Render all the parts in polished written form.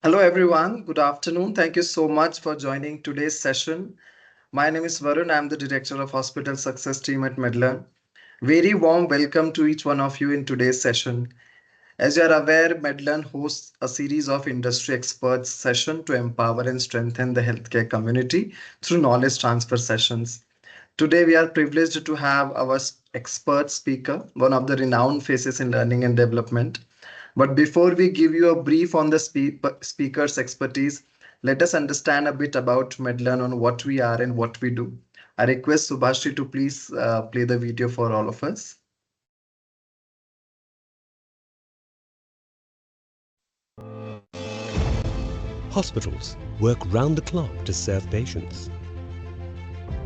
Hello, everyone. Good afternoon. Thank you so much for joining today's session. My name is Varun. I'm the Director of Hospital Success Team at Medline. Very warm welcome to each one of you in today's session. As you are aware, Medline hosts a series of industry experts session to empower and strengthen the healthcare community through knowledge transfer sessions. Today, we are privileged to have our expert speaker, one of the renowned faces in learning and development. But before we give you a brief on the speaker's expertise, let us understand a bit about Medlearn on what we are and what we do. I request Subhashri to please play the video for all of us. Hospitals work round the clock to serve patients.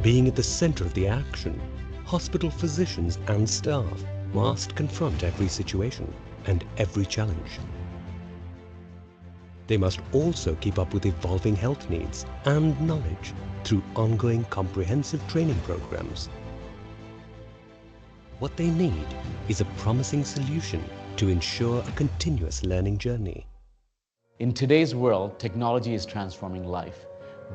Being at the center of the action, hospital physicians and staff must confront every situation and every challenge. They must also keep up with evolving health needs and knowledge through ongoing comprehensive training programs. What they need is a promising solution to ensure a continuous learning journey. In today's world, technology is transforming life.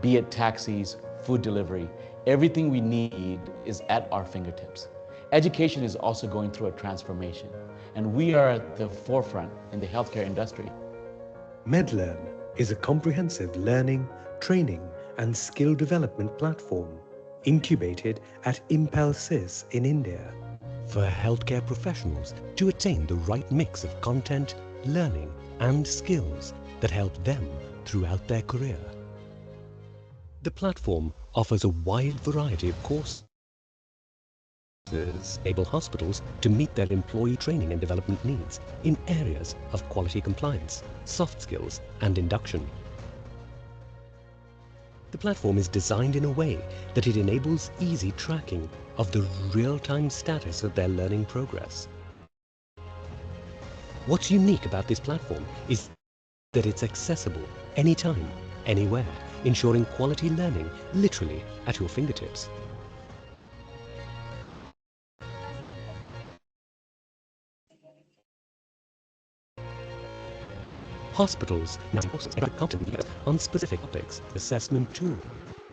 Be it taxis, food delivery, everything we need is at our fingertips. Education is also going through a transformation, and we are at the forefront in the healthcare industry. Medlearn is a comprehensive learning, training and skill development platform incubated at Impulsis in India for healthcare professionals to attain the right mix of content, learning and skills that help them throughout their career. The platform offers a wide variety of courses to enable hospitals to meet their employee training and development needs in areas of quality compliance, soft skills and induction. The platform is designed in a way that it enables easy tracking of the real-time status of their learning progress. What's unique about this platform is that it's accessible anytime, anywhere, ensuring quality learning literally at your fingertips. Hospitals now expect competent on specific topics assessment tool,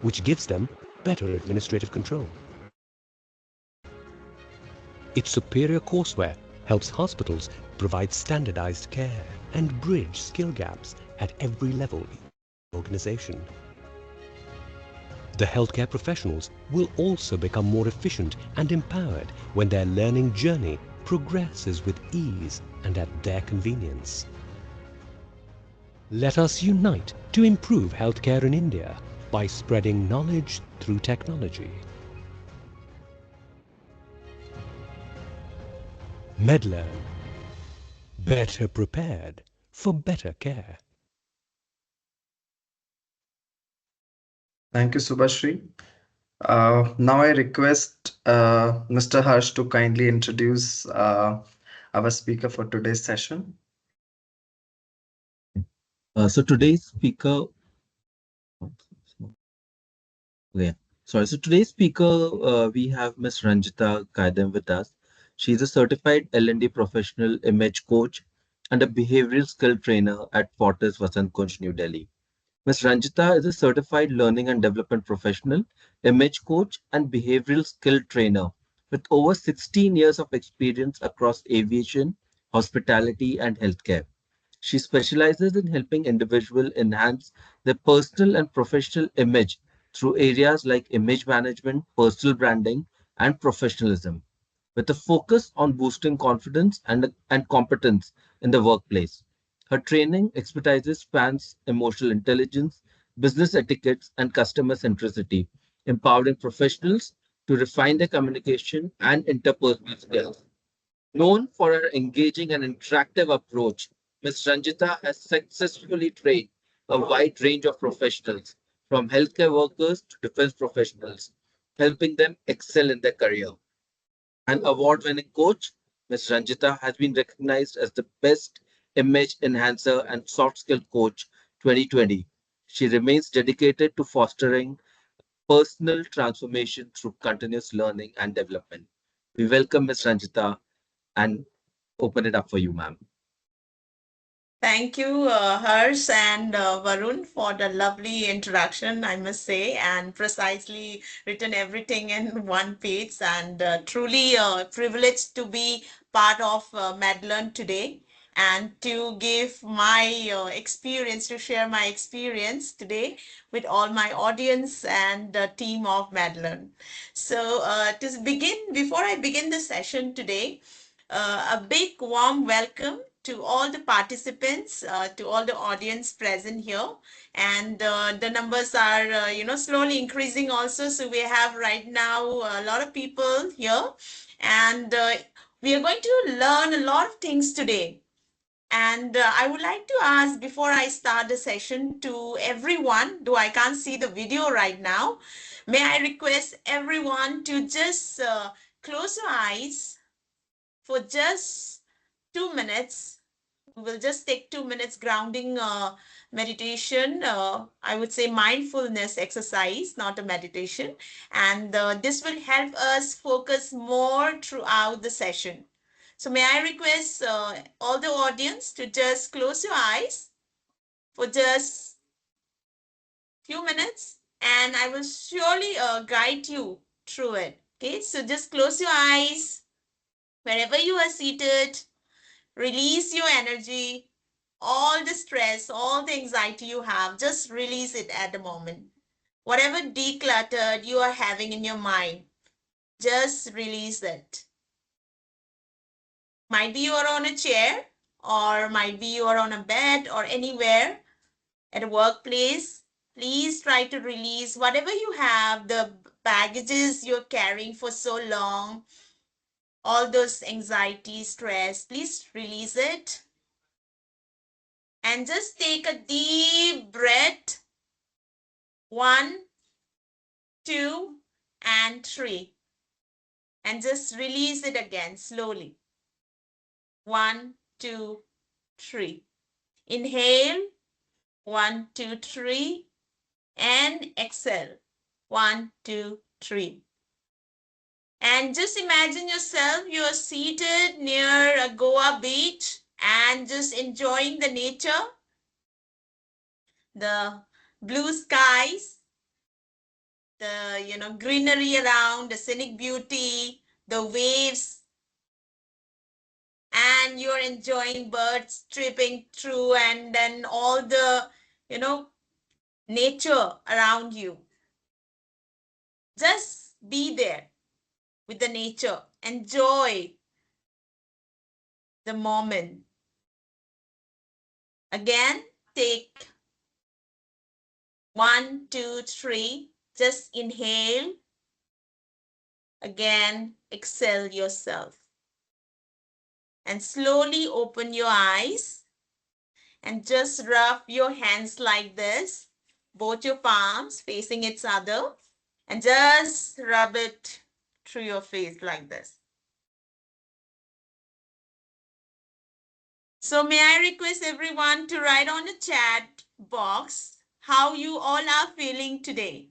which gives them better administrative control. Its superior courseware helps hospitals provide standardized care and bridge skill gaps at every level in the organization. The healthcare professionals will also become more efficient and empowered when their learning journey progresses with ease and at their convenience. Let us unite to improve healthcare in India by spreading knowledge through technology. Medlearn, better prepared for better care. Thank you, Subhashri. Now I request Mr. Harsh to kindly introduce our speaker for today's session. So today's speaker, yeah, sorry. So today's speaker, we have Miss Ranjita Kaidam with us. She's a certified L&D professional image coach and a behavioral skill trainer at Fortis Vasant Kunj, New Delhi. Ms. Ranjita is a certified learning and development professional, image coach, and behavioral skill trainer with over 16 years of experience across aviation, hospitality, and healthcare. She specializes in helping individuals enhance their personal and professional image through areas like image management, personal branding, and professionalism, with a focus on boosting confidence and competence in the workplace. Her training expertise spans emotional intelligence, business etiquettes, and customer centricity, empowering professionals to refine their communication and interpersonal skills. Known for her engaging and interactive approach, Ms. Ranjita has successfully trained a wide range of professionals, from healthcare workers to defense professionals, helping them excel in their career. An award winning coach, Ms. Ranjita has been recognized as the best image enhancer and soft skill coach 2020. She remains dedicated to fostering personal transformation through continuous learning and development. We welcome Ms. Ranjita and open it up for you, ma'am. Thank you, Harsh and Varun, for the lovely introduction, I must say, and precisely written everything in one page. And truly privileged to be part of Madeleine today and to give my experience, to share my experience today with all my audience and the team of Madeleine. So, to begin, before I begin the session today, a big warm welcome to all the participants, to all the audience present here. And the numbers are, slowly increasing also. So we have right now a lot of people here. And we are going to learn a lot of things today. And I would like to ask before I start the session to everyone, though I can't see the video right now, may I request everyone to just close your eyes for just 2 minutes. We will just take 2 minutes grounding meditation. I would say mindfulness exercise, not a meditation. And this will help us focus more throughout the session. So may I request all the audience to just close your eyes for just few minutes and I will surely guide you through it. Okay, so just close your eyes wherever you are seated. Release your energy, all the stress, all the anxiety you have, just release it at the moment. Whatever decluttered you are having in your mind, just release it. Might be you are on a chair, or might be you are on a bed, or anywhere at a workplace. Please try to release whatever you have, the baggages you're carrying for so long, all those anxiety, stress. Please release it. And just take a deep breath. 1, 2, and 3. And just release it again slowly. 1, 2, 3. Inhale. 1, 2, 3. And exhale. 1, 2, 3. And just imagine yourself, you are seated near a Goa beach and just enjoying the nature, the blue skies, the greenery around, the scenic beauty, the waves, and you're enjoying birds tripping through and then all the you know nature around you. Just be there with the nature, enjoy the moment. Again, take 1, 2, 3. Just inhale. Again, exhale yourself and slowly open your eyes and just rub your hands like this, both your palms facing each other, and just rub it through your face like this. So may I request everyone to write on the chat box how you all are feeling today.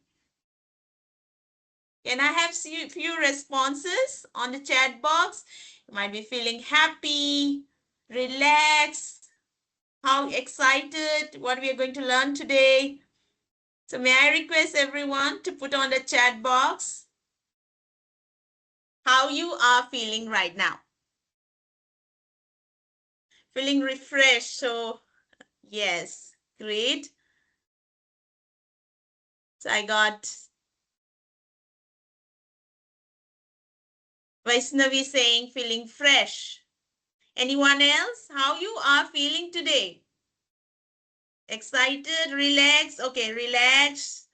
Can I have few responses on the chat box? You might be feeling happy, relaxed, how excited, what we are going to learn today. So may I request everyone to put on the chat box how you are feeling right now. Feeling refreshed. So yes, great. So I got Vaishnavi saying feeling fresh. Anyone else? How you are feeling today? Excited, relaxed? Okay, relaxed.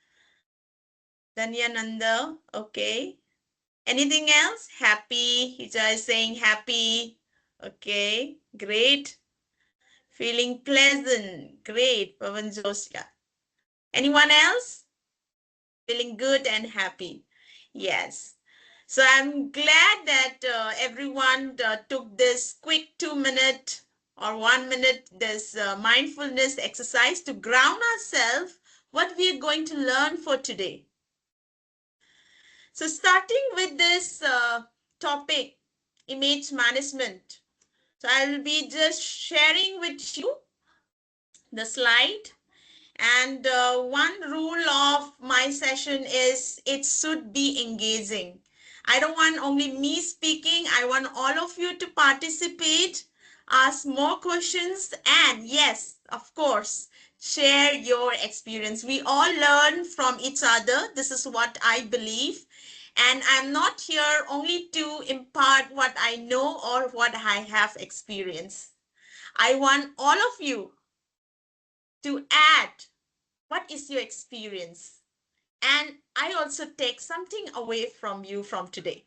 Danyananda, okay. Anything else? Happy. Hija is saying happy. Okay, great. Feeling pleasant. Great, Pavan Joshia. Anyone else? Feeling good and happy. Yes. So I'm glad that everyone took this quick 2 minute or 1 minute, this mindfulness exercise to ground ourselves what we are going to learn for today. So starting with this topic, image management. So I will be just sharing with you the slide. And one rule of my session is it should be engaging. I don't want only me speaking. I want all of you to participate, ask more questions, and yes, of course, share your experience. We all learn from each other. This is what I believe. And I'm not here only to impart what I know or what I have experienced. I want all of you to add what is your experience, and I also take something away from you from today.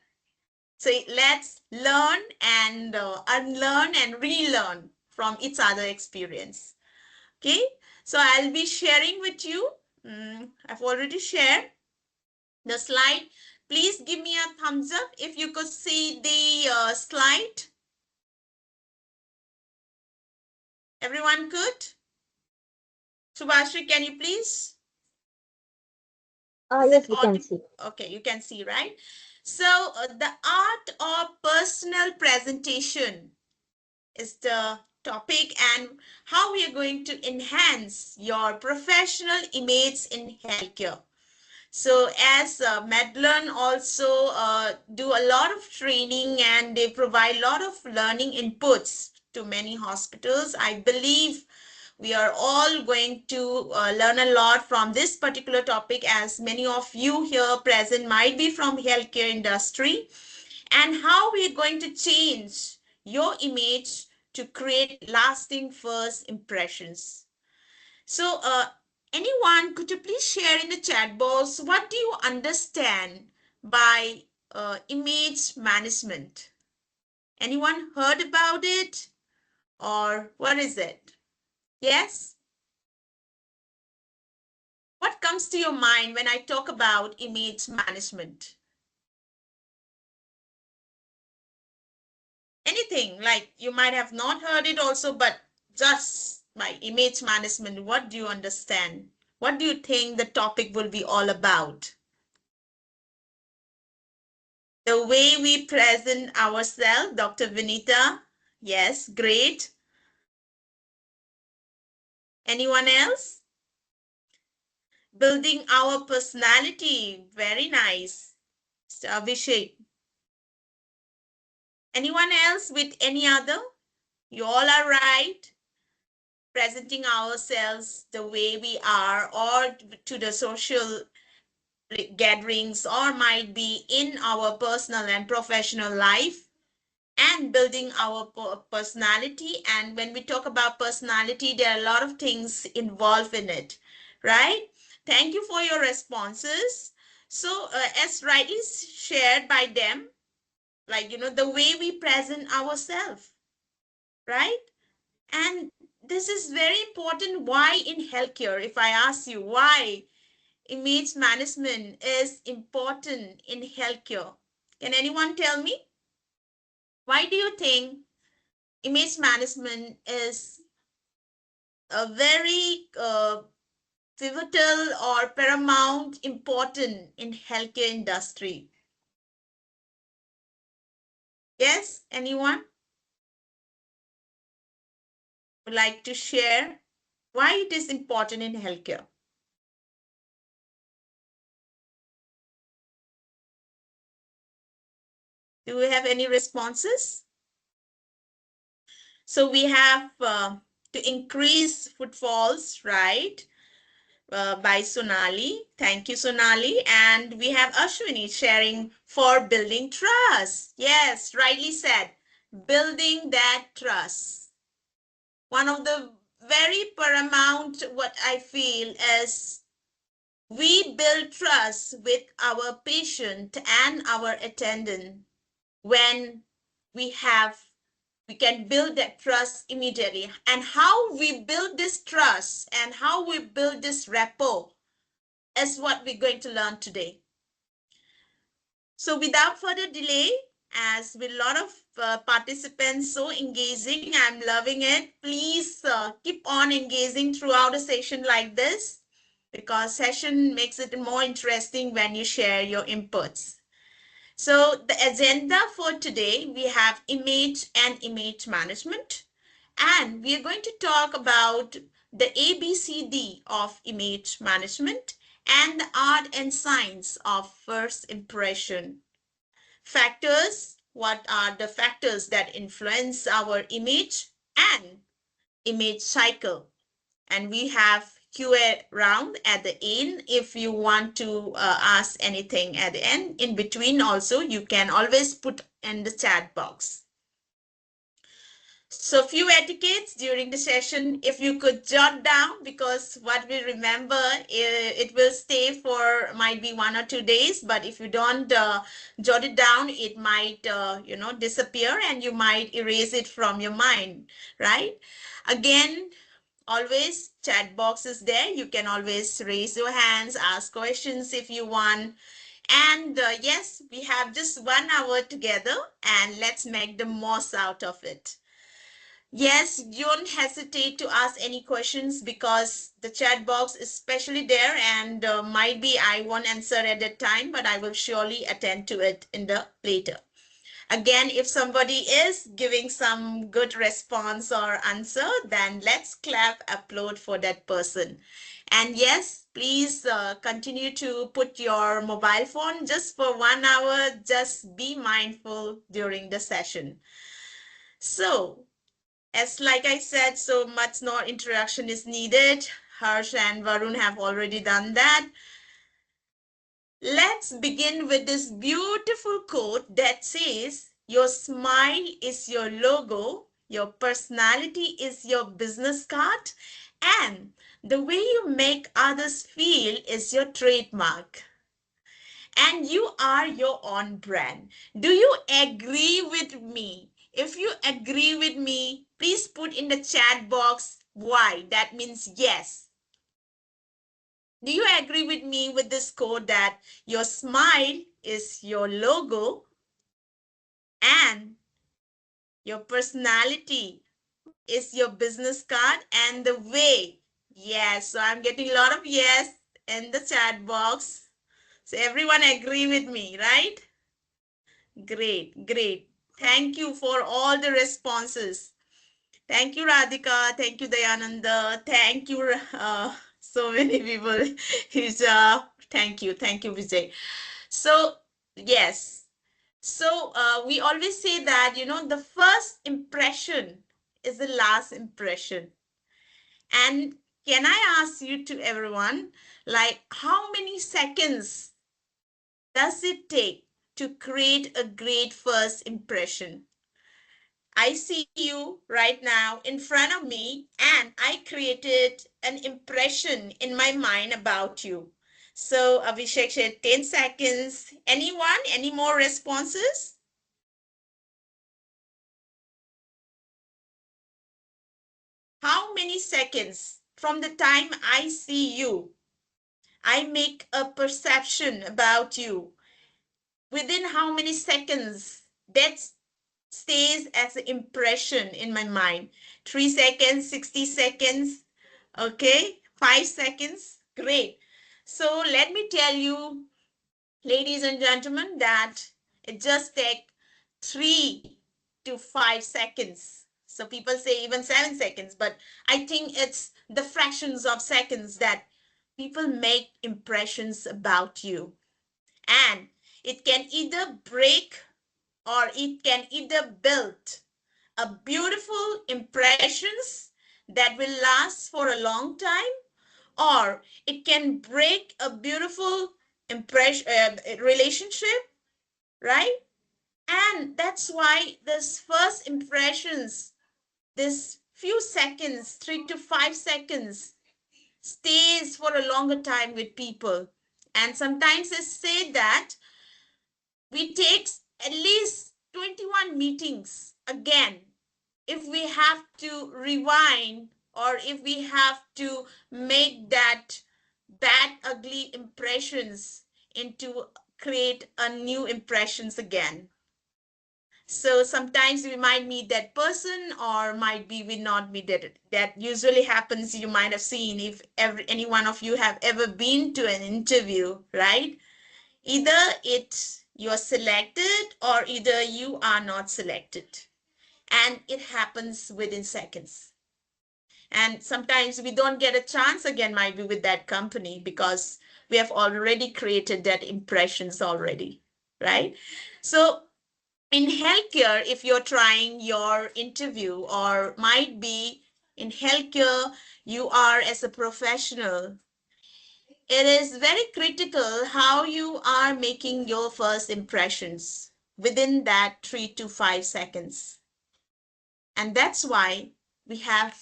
So let's learn and unlearn and relearn from each other experience. Okay, so I'll be sharing with you. I've already shared the slide. Please give me a thumbs up if you could see the slide. Everyone could? Subhashri, can you please? Yes, we can see. Okay, you can see, right? So the art of personal presentation is the topic, and how we are going to enhance your professional image in healthcare. So as Medlearn also do a lot of training, and they provide a lot of learning inputs to many hospitals. I believe we are all going to learn a lot from this particular topic, as many of you here present might be from healthcare industry, and how we're going to change your image to create lasting first impressions. So anyone, could you please share in the chat box, what do you understand by image management? Anyone heard about it, or what is it? Yes? What comes to your mind when I talk about image management? Anything, like you might have not heard it also, but just by image management, what do you understand? What do you think the topic will be all about? The way we present ourselves, Dr. Vinita. Yes, great. Anyone else? Building our personality. Very nice. Mr. Abhishek. Anyone else with any other? You all are right. Presenting ourselves the way we are, or to the social gatherings, or might be in our personal and professional life, and building our personality. And when we talk about personality, there are a lot of things involved in it, right? Thank you for your responses. So as rightly shared by them, like, the way we present ourselves, right? And this is very important. Why in healthcare? If I ask you why image management is important in healthcare, can anyone tell me? Why do you think image management is a very pivotal or paramount important in healthcare industry? Yes, anyone would like to share why it is important in healthcare? Do we have any responses? So we have to increase footfalls, right? By Sonali. Thank you, Sonali. And we have Ashwini sharing for building trust. Yes, rightly said. Building that trust. One of the very paramount, what I feel is, we build trust with our patient and our attendant when we can build that trust immediately. And how we build this trust and how we build this rapport is what we're going to learn today. So without further delay, as with a lot of participants so engaging, I'm loving it. Please keep on engaging throughout a session like this, because session makes it more interesting when you share your inputs. So the agenda for today, we have image and image management. And we are going to talk about the ABCD of image management, and the art and science of first impression. Factors, what are the factors that influence our image and image cycle? And we have Q&A round at the end. If you want to ask anything at the end, in between also, you can always put in the chat box. So few etiquettes during the session, if you could jot down, because what we remember, it will stay for might be 1 or 2 days, but if you don't jot it down, it might, disappear and you might erase it from your mind, right? Again, always chat box is there. You can always raise your hands, ask questions if you want. And yes, we have just 1 hour together and let's make the most out of it. Yes, don't hesitate to ask any questions because the chat box is especially there and might be I won't answer at that time, but I will surely attend to it in the later. Again, if somebody is giving some good response or answer, then let's clap, applaud for that person. And yes, please continue to put your mobile phone just for 1 hour. Just be mindful during the session. So, as like I said, so much more interaction is needed. Harsh and Varun have already done that. Let's begin with this beautiful quote that says, your smile is your logo, your personality is your business card, and the way you make others feel is your trademark. And you are your own brand. Do you agree with me? If you agree with me, please put in the chat box why. That means yes. Do you agree with me with this quote that your smile is your logo and your personality is your business card and the way? Yes, so I'm getting a lot of yes in the chat box. So everyone agree with me, right? Great, great. Thank you for all the responses. Thank you, Radhika. Thank you, Dayananda. Thank you, so many people. Thank you. Thank you, Vijay. So, yes. So, we always say that, the first impression is the last impression. And can I ask you to everyone, like, how many seconds does it take to create a great first impression? I see you right now in front of me, and I created an impression in my mind about you. So, Abhishek said 10 seconds. Anyone? Any more responses? How many seconds from the time I see you, I make a perception about you? Within how many seconds that stays as an impression in my mind? 3 seconds, 60 seconds, okay, 5 seconds. Great. So let me tell you, ladies and gentlemen, that it just takes 3 to 5 seconds. So people say even 7 seconds, but I think it's the fractions of seconds that people make impressions about you. And it can either break or it can either build a beautiful impressions that will last for a long time, or it can break a beautiful impression relationship, right? And that's why this first impressions, this few seconds, 3 to 5 seconds, stays for a longer time with people. And sometimes it's said that we take at least 21 meetings again if we have to rewind or if we have to make that bad ugly impressions into create a new impressions again. So sometimes we might meet that person or might be we not meet that usually happens. You might have seen if any one of you have ever been to an interview, right? Either you're selected or either you are not selected, and it happens within seconds. And sometimes we don't get a chance again, might be with that company, because we have already created that impressions already, right? So in healthcare, if you're trying your interview, or might be in healthcare, you are as a professional, it is very critical how you are making your first impressions within that 3 to 5 seconds. And that's why we have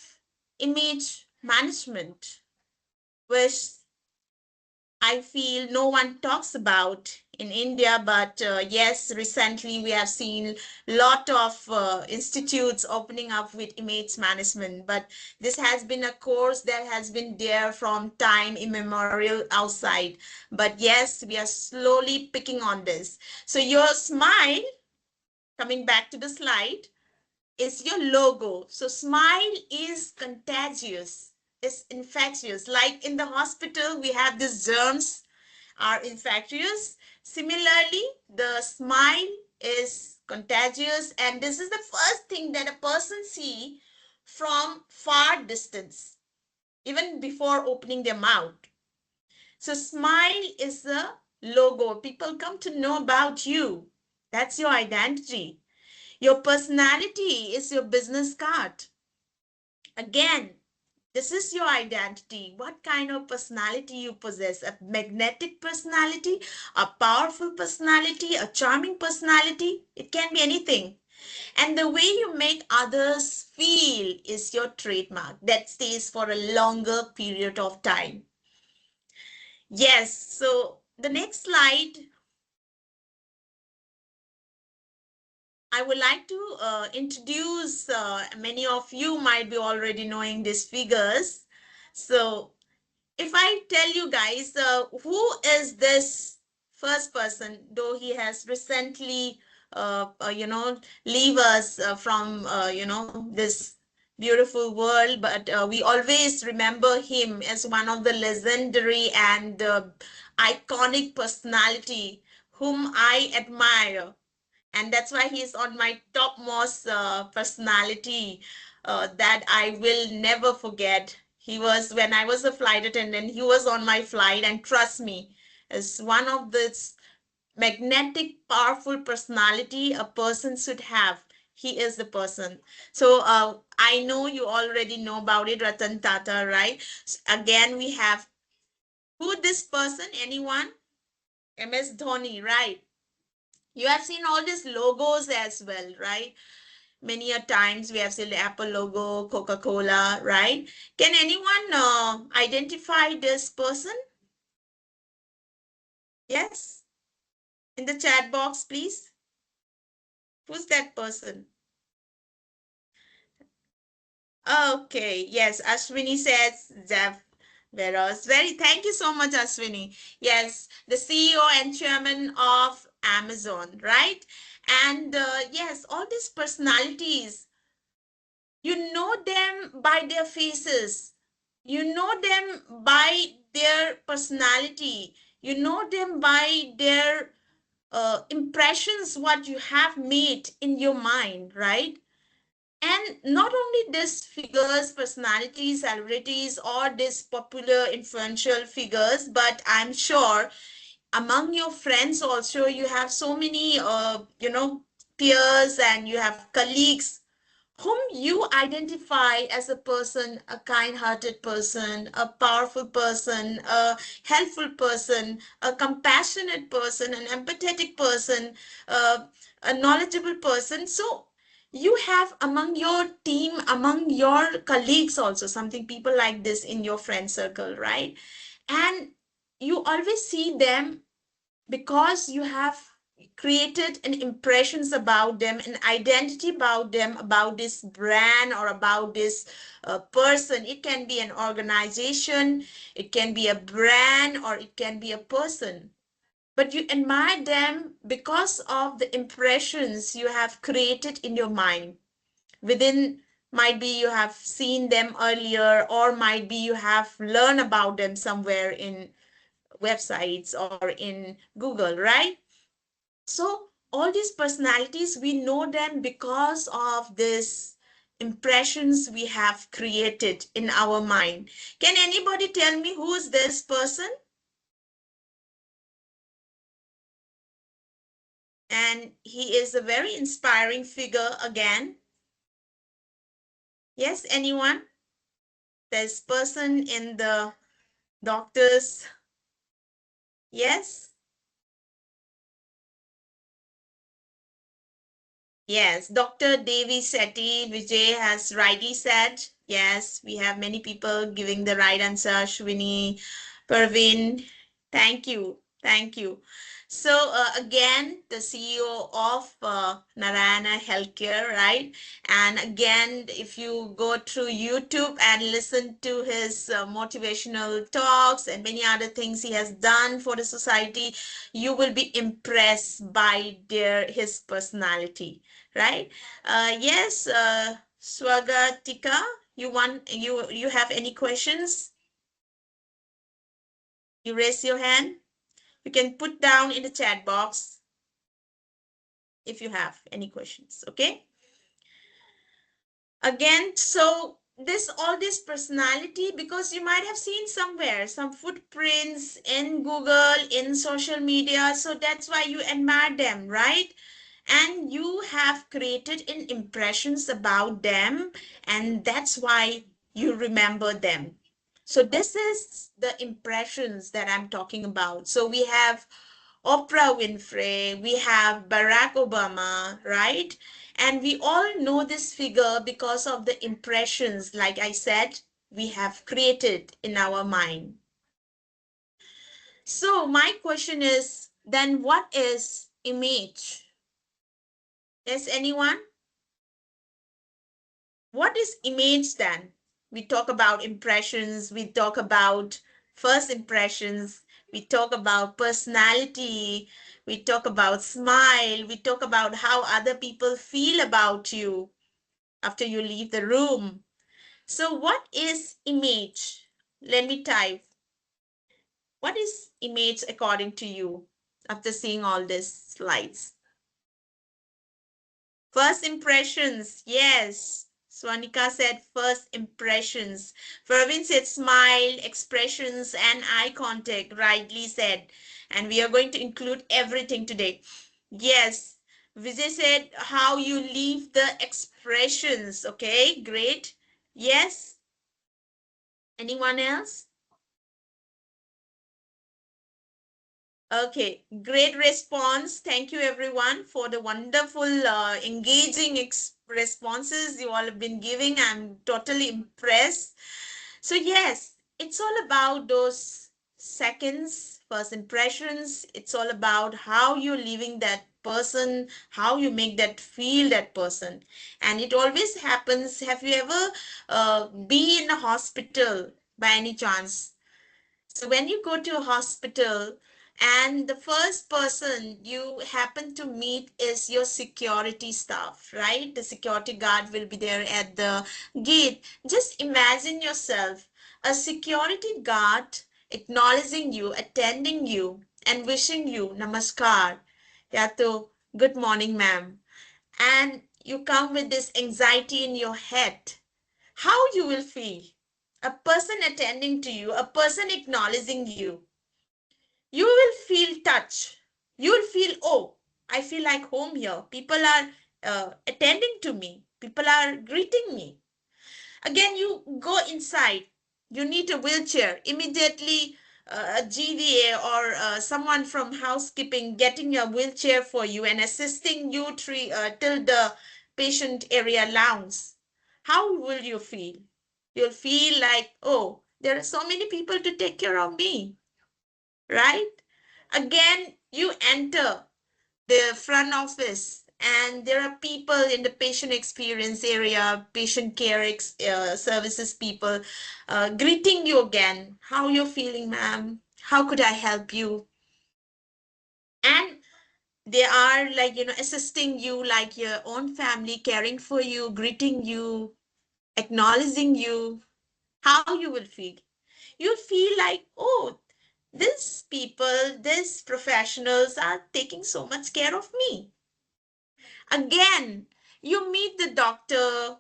image management, which I feel no one talks about in India, but yes, recently we have seen lot of institutes opening up with image management. But this has been a course that has been there from time immemorial outside. But yes, we are slowly picking on this. So your smile, coming back to the slide, is your logo. So smile is contagious. It's infectious. Like in the hospital, we have these germs are infectious. Similarly, the smile is contagious, and this is the first thing that a person see from far distance, even before opening their mouth. So smile is the logo. People come to know about you. That's your identity. Your personality is your business card. Again, this is your identity. What kind of personality you possess? A magnetic personality, a powerful personality, a charming personality. It can be anything. And the way you make others feel is your trademark that stays for a longer period of time. Yes, so the next slide, I would like to introduce, many of you might be already knowing these figures. So if I tell you guys, who is this first person, though he has recently, leave us from, this beautiful world, but we always remember him as one of the legendary and iconic personality whom I admire, and that's why he's on my topmost personality that I will never forget. He was, when I was a flight attendant, he was on my flight, and trust me, as one of this magnetic, powerful personality a person should have. He is the person. So I know you already know about it, Ratan Tata, right? Again, we have who this person? Anyone? MS Dhoni, right? You have seen all these logos as well, right? Many a times we have seen the Apple logo, Coca-Cola, right? Can anyone identify this person? Yes, in the chat box, please. Who's that person? Okay, yes, Ashwini says Jeff Veros. Thank you so much, Ashwini. Yes, the CEO and chairman of Amazon, right? And yes, all these personalities, you know them by their faces. You know them by their personality. You know them by their impressions, what you have made in your mind, right? And not only these figures, personalities, celebrities, or these popular influential figures, but I'm sure among your friends also you have so many, peers, and you have colleagues whom you identify as a person, a kind-hearted person, a powerful person, a helpful person, a compassionate person, an empathetic person, a knowledgeable person. So you have among your team, among your colleagues also, something people like this in your friend circle, right? And you always see them because you have created an impressions about them, an identity about them, about this brand or about this person. It can be an organization, it can be a brand, or it can be a person, but you admire them because of the impressions you have created in your mind within. Might be you have seen them earlier, or might be you have learned about them somewhere in websites or in Google, right? So all these personalities, we know them because of this impressions we have created in our mind. Can anybody tell me who is this person? And he is a very inspiring figure again. Yes, anyone? This person in the doctor's. Yes? Yes, Dr. Devi Sethi, Vijay has rightly said. Yes, we have many people giving the right answer. Shwini, Parveen, thank you. Thank you. So, again, the CEO of Narayana Healthcare, right? And again, if you go through YouTube and listen to his motivational talks and many other things he has done for the society, you will be impressed by his personality, right? Yes, Swagatika, you have any questions? You raise your hand. You can put down in the chat box if you have any questions. Okay. Again, so this all this personality, because you might have seen somewhere some footprints in Google, in social media, so that's why you admire them, right? And you have created an impressions about them, and that's why you remember them. So this is the impressions that I'm talking about. So we have Oprah Winfrey, we have Barack Obama, right? And we all know this figure because of the impressions, like I said, we have created in our mind. So my question is, then what is image? Yes, anyone? What is image then? We talk about impressions, we talk about first impressions, we talk about personality, we talk about smile, we talk about how other people feel about you after you leave the room. So, what is image? Let me type. What is image according to you after seeing all these slides? First impressions, yes. Swanika said first impressions. Fervin said smile, expressions, and eye contact, rightly said. And we are going to include everything today. Yes. Vijay said how you leave the expressions. Okay, great. Yes. Anyone else? Okay, great response. Thank you everyone for the wonderful, engaging responses you all have been giving. I'm totally impressed. So yes, it's all about those seconds, first impressions. It's all about how you're leaving that person, how you make that feel that person. And it always happens. Have you ever been in a hospital by any chance? So when you go to a hospital and the first person you happen to meet is your security staff, right? The security guard will be there at the gate. Just imagine yourself, a security guard acknowledging you, attending you, and wishing you namaskar. Yeah, to good morning, ma'am. And you come with this anxiety in your head, how you will feel. A person attending to you, a person acknowledging you, you will feel touch. You will feel, oh, I feel like home here. People are attending to me. People are greeting me. Again, you go inside. You need a wheelchair. Immediately, a GVA or someone from housekeeping getting a wheelchair for you and assisting you till the patient area lounge. How will you feel? You'll feel like, oh, there are so many people to take care of me, right? Again, you enter the front office and there are people in the patient experience area, patient care services people greeting you again. How you're feeling, ma'am? How could I help you? And they are like, assisting you like your own family, caring for you, greeting you, acknowledging you. How you will feel? You'll feel like, oh, these people, these professionals are taking so much care of me. Again, you meet the doctor.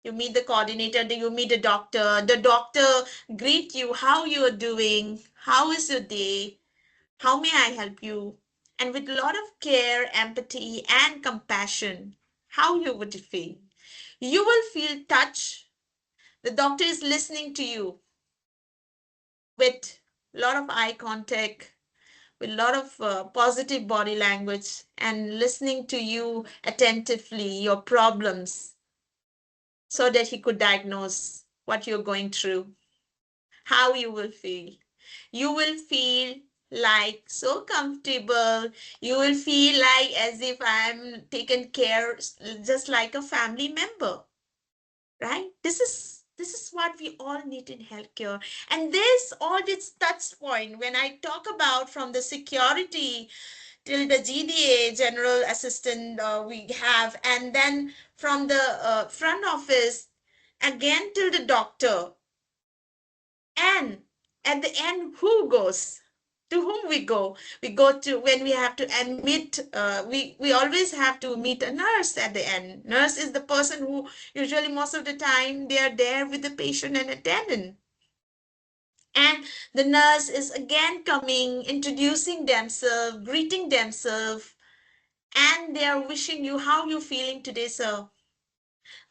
You meet the coordinator, you meet the doctor greet you, how you are doing, how is your day, how may I help you? And with a lot of care, empathy, and compassion, how you would feel? You will feel touch. The doctor is listening to you with a lot of eye contact, with a lot of positive body language, and listening to you attentively, your problems, so that he could diagnose what you're going through, how you will feel. You will feel like so comfortable. You will feel like as if I'm taken care, just like a family member, right? This is what we all need in healthcare. And this all this touch point, when I talk about from the security till the GDA, general assistant, we have, and then from the front office again till the doctor, and at the end, who goes? To whom we go? We go to when we have to admit. We always have to meet a nurse at the end. Nurse is the person who usually most of the time they are there with the patient and attendant. And the nurse is again coming, introducing themselves, greeting themselves, and they are wishing you how you feeling today, sir.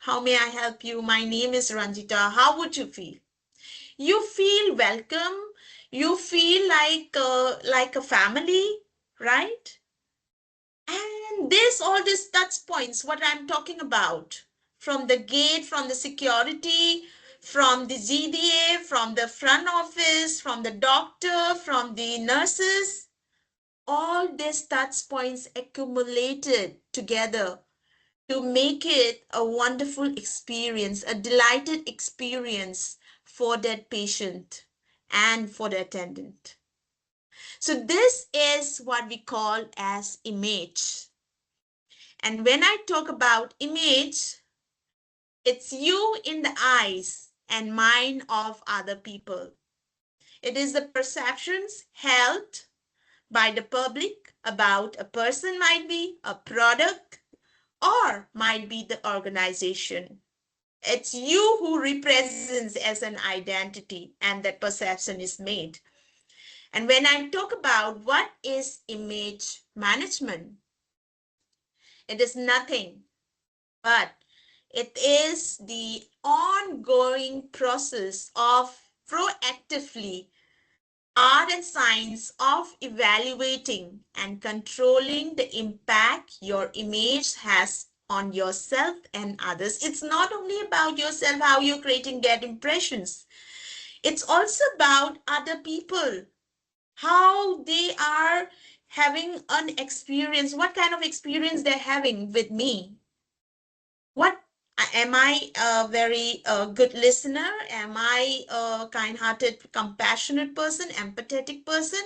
How may I help you? My name is Ranjita. How would you feel? You feel welcome. You feel like a family, right? And this all these touch points, what I'm talking about, from the gate, from the security, from the GDA, from the front office, from the doctor, from the nurses, all these touch points accumulated together to make it a wonderful experience, a delighted experience for that patient and for the attendant. So this is what we call as image. And when I talk about image, it's you in the eyes and mind of other people. It is the perceptions held by the public about a person, might be a product, or might be the organization. It's you who represents as an identity, and that perception is made. And when I talk about what is image management, it is nothing but it is the ongoing process of proactively art and science of evaluating and controlling the impact your image has on yourself and others. It's not only about yourself, how you're creating that impressions. It's also about other people, how they are having an experience, what kind of experience they're having with me. What am I a very good listener? Am I a kind-hearted, compassionate person, empathetic person?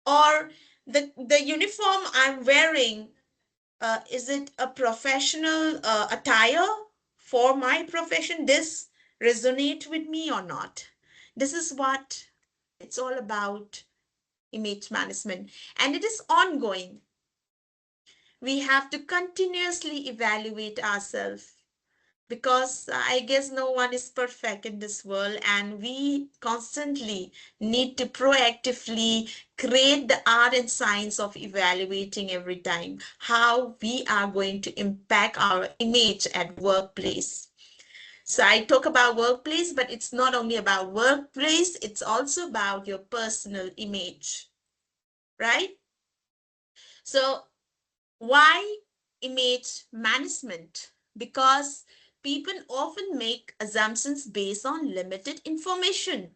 Or the uniform I'm wearing, is it a professional attire for my profession? This resonate with me or not? This is what it's all about, image management, and it is ongoing. We have to continuously evaluate ourselves because I guess no one is perfect in this world, and we constantly need to proactively create the art and science of evaluating every time how we are going to impact our image at workplace. So I talk about workplace, but it's not only about workplace, it's also about your personal image, right? So why image management? Because people often make assumptions based on limited information.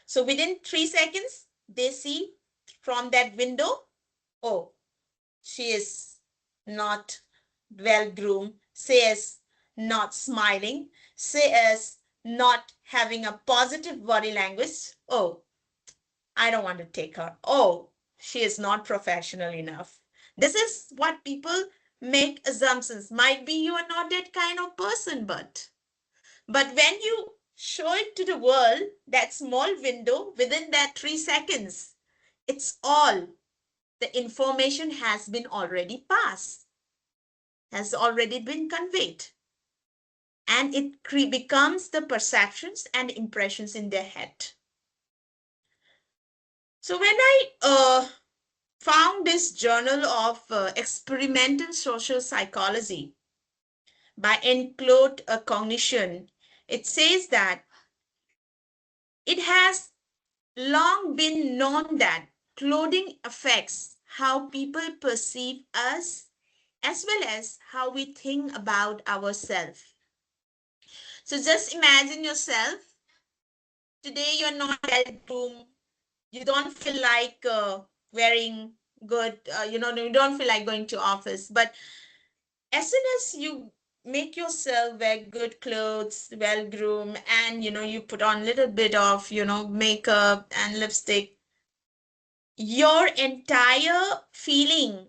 So within 3 seconds, they see from that window, oh, she is not well groomed, she is not smiling, she is not having a positive body language. Oh, I don't want to take her. Oh, she is not professional enough. This is what people make assumptions. Might be you are not that kind of person, but when you show it to the world, that small window within that 3 seconds, it's all the information has been already passed, has already been conveyed. and it becomes the perceptions and impressions in their head. So when I found this journal of experimental social psychology by Enclosed Cognition, it says that it has long been known that clothing affects how people perceive us as well as how we think about ourselves. So just imagine yourself. Today you're not well groomed. You don't feel like wearing good, you don't feel like going to office. But as soon as you make yourself wear good clothes, well groomed, and you put on a little bit of makeup and lipstick, your entire feeling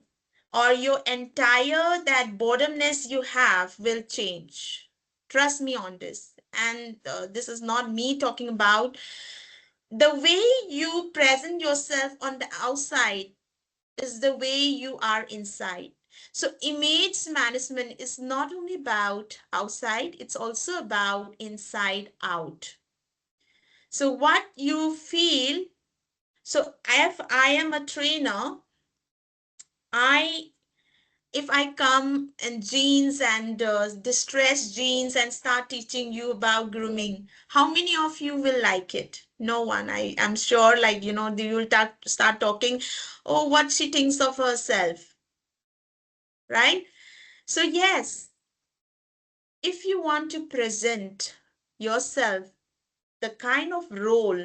or your entire that boredomness you have will change. Trust me on this. And this is not me talking about the way you present yourself on the outside is the way you are inside. So image management is not only about outside, it's also about inside out. So what you feel, so if I am a trainer, I if I come in jeans and distressed jeans and start teaching you about grooming, how many of you will like it? No one. I am sure, like, you will start talking, oh, what she thinks of herself, right? So, yes, if you want to present yourself, the kind of role,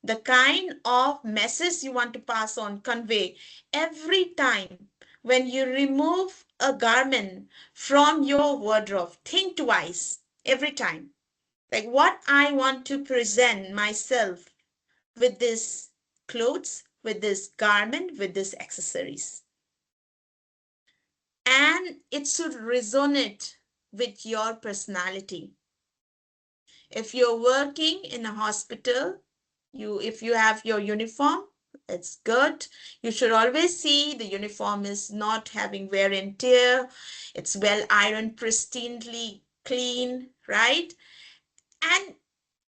the kind of message you want to pass on, convey every time when you remove a garment from your wardrobe, think twice every time. Like what I want to present myself with this clothes, with this garment, with this accessories. And it should resonate with your personality. If you're working in a hospital, if you have your uniform, it's good. You should always see the uniform is not having wear and tear. It's well ironed, pristinely clean, right? And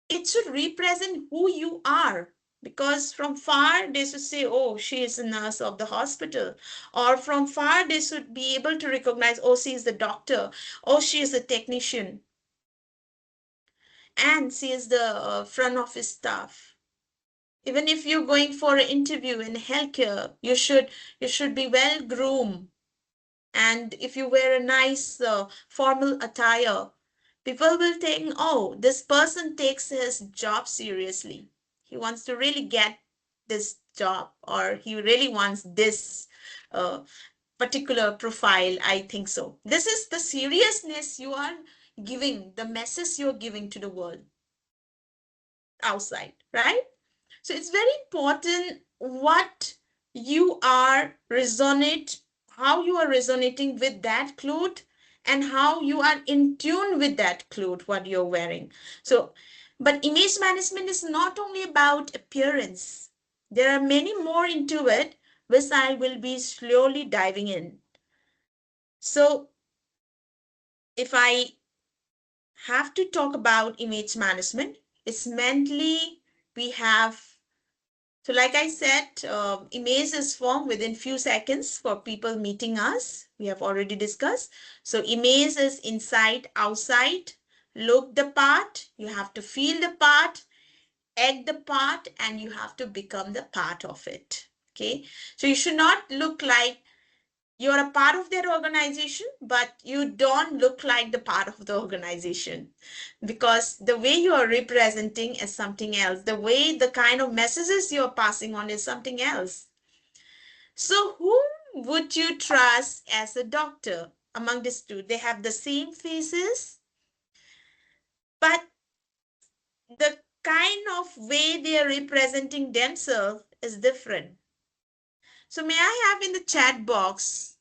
it should represent who you are. Because from far they should say, oh, she is a nurse of the hospital. Or from far they should be able to recognize, oh, she is the doctor. Oh, she is a technician. And she is the front office staff. Even if you're going for an interview in healthcare, you should be well groomed. And if you wear a nice formal attire, people will think, oh, this person takes his job seriously. He wants to really get this job, or he really wants this uh, particular profile. I think so. This is the seriousness you are giving, the message you're giving to the world outside, right? So it's very important what you are resonate, how you are resonating with that cloth and how you are in tune with that cloth, what you're wearing. So, but image management is not only about appearance. There are many more into it, which I will be slowly diving in. So if I have to talk about image management, it's mentally we have. So like I said, image is formed within few seconds for people meeting us. We have already discussed. So image is inside, outside. Look the part. You have to feel the part, act the part, and you have to become the part of it. Okay. So you should not look like you're a part of their organization, but you don't look like the part of the organization because the way you are representing is something else. The way the kind of messages you're passing on is something else. So, whom would you trust as a doctor among these two? They have the same faces, but the kind of way they are representing themselves is different. So, may I have in the chat box,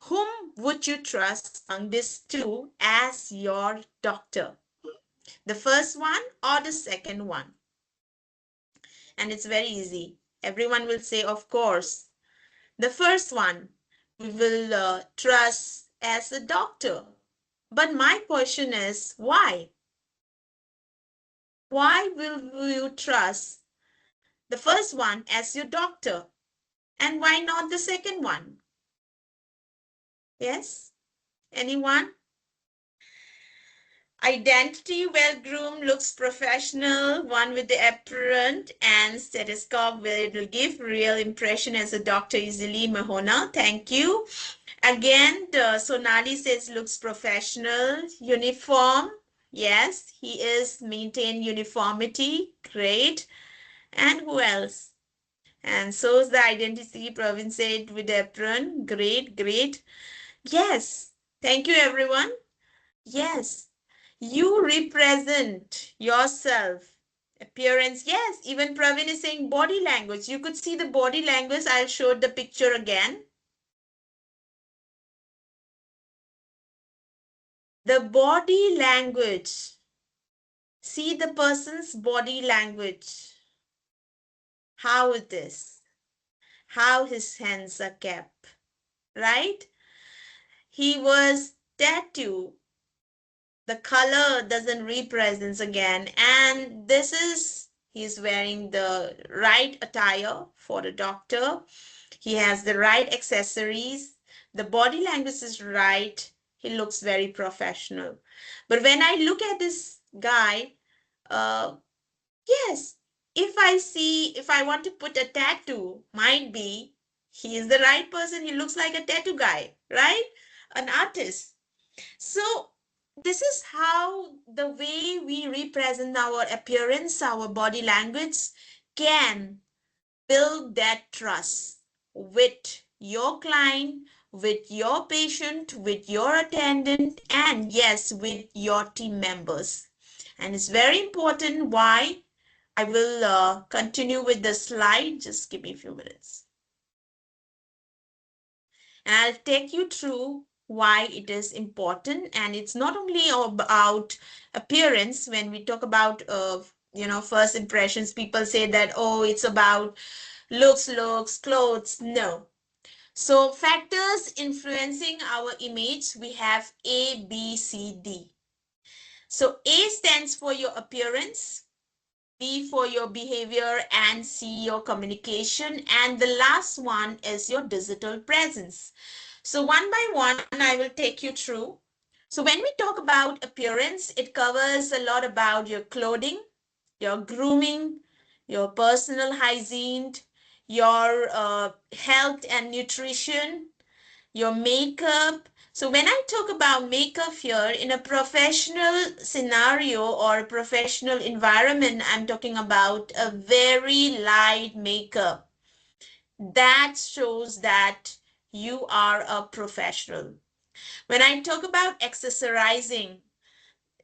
whom would you trust among these two as your doctor? The first one or the second one? And it's very easy. Everyone will say, of course, the first one we will trust as a doctor. But my question is, why? Why will you trust the first one as your doctor? And why not the second one? Yes? Anyone? Identity, well groomed, looks professional, one with the apron and stethoscope where it will give real impression as a doctor easily. Mahona, thank you. Again, Sonali says looks professional, uniform. Yes, he is maintain uniformity. Great. And who else? And so is the identity, Pravin said with apron. Great, great. Yes. Thank you, everyone. Yes. You represent yourself. Appearance, yes. Even Pravin is saying body language. You could see the body language. I'll show the picture again. The body language. See the person's body language. How it is. How his hands are kept. Right? He was tattooed. The color doesn't represent again. And this is, he's wearing the right attire for the doctor. He has the right accessories. The body language is right. He looks very professional. But when I look at this guy, uh, yes, if I want to put a tattoo, might be he is the right person. He looks like a tattoo guy, right? An artist. So this is how the way we represent our appearance, our body language can build that trust with your client, with your patient, with your attendant, and yes, with your team members. And it's very important why. I will continue with the slide. Just give me a few minutes. And I'll take you through why it is important. And it's not only about appearance. When we talk about, first impressions, people say that, oh, it's about looks, clothes. No. So factors influencing our image, we have A, B, C, D. So A stands for your appearance, B for your behavior, and C your communication. And the last one is your digital presence. So one by one, I will take you through. So when we talk about appearance, it covers a lot about your clothing, your grooming, your personal hygiene, your health and nutrition, your makeup. So when I talk about makeup here in a professional scenario or a professional environment, I'm talking about a very light makeup. That shows that you are a professional. When I talk about accessorizing,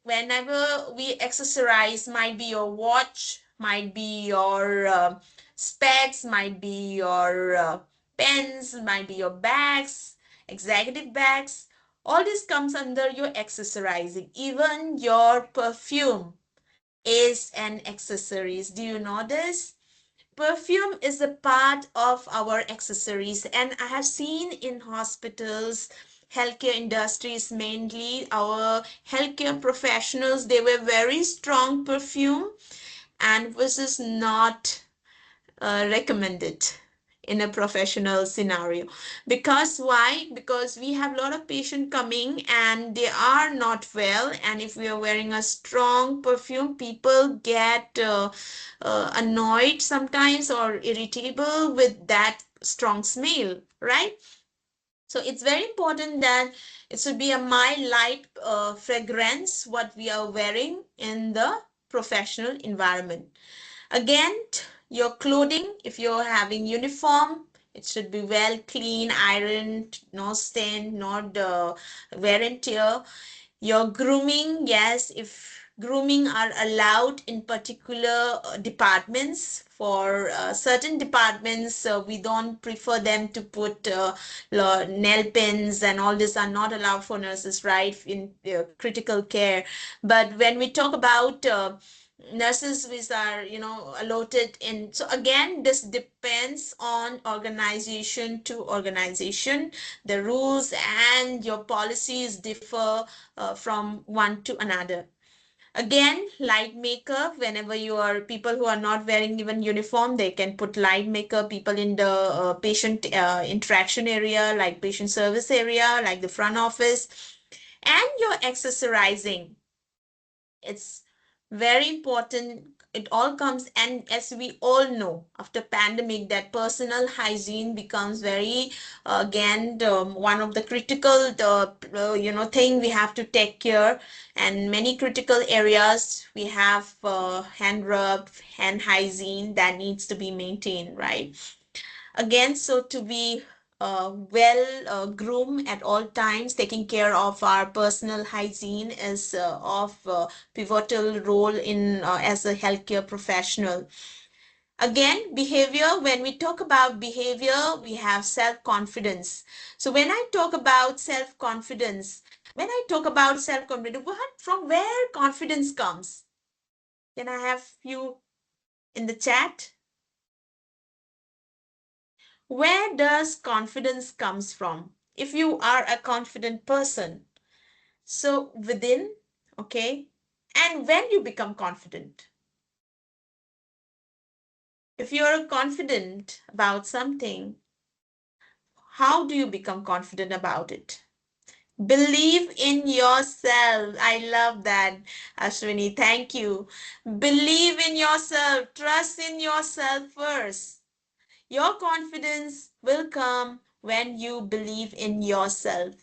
whenever we accessorize, might be your watch, might be your specs, might be your pens, might be your bags, executive bags. All this comes under your accessorizing. Even your perfume is an accessories. Do you know this? Perfume is a part of our accessories, and I have seen in hospitals, healthcare industries, mainly our healthcare professionals, they wear very strong perfume, and this is not recommended in a professional scenario. Because why? Because we have a lot of patients coming and they are not well, and if we are wearing a strong perfume, people get annoyed sometimes or irritable with that strong smell, right? So it's very important that it should be a mild light fragrance what we are wearing in the professional environment. Again, your clothing, if you're having uniform, it should be well clean, ironed, no stain, not wear and tear. Your grooming, yes, if grooming are allowed in particular departments, for certain departments, we don't prefer them to put nail pins, and all this are not allowed for nurses, right, in critical care. But when we talk about nurses which are allotted in. So again, this depends on organization to organization. The rules and your policies differ from one to another. Again, light makeup, whenever you are people who are not wearing even uniform, they can put light makeup. People in the patient interaction area, like patient service area, like the front office, and your accessorizing, it's very important. It all comes, and as we all know, after pandemic, that personal hygiene becomes very again one of the critical thing we have to take care. And many critical areas we have hand rub, hand hygiene that needs to be maintained, right? Again, so to be well groomed at all times, taking care of our personal hygiene is of pivotal role in as a healthcare professional. Again, behavior, when we talk about behavior, we have self-confidence. So when I talk about self-confidence, from where confidence comes? Can I have you in the chat? Where does confidence comes from? If you are a confident person, so within, okay? And when you become confident, if you're confident about something, how do you become confident about it? Believe in yourself. I love that, Ashwini. Thank you. Believe in yourself. Trust in yourself first. Your confidence will come when you believe in yourself,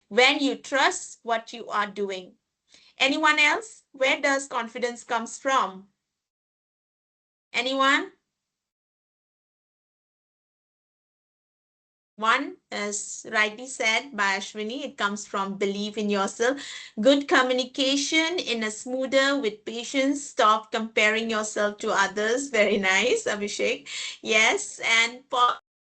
when you trust what you are doing. Anyone else? Where does confidence comes from? Anyone? One, as rightly said by Ashwini, it comes from believe in yourself. Good communication in a smoother with patience. Stop comparing yourself to others. Very nice, Abhishek. Yes, and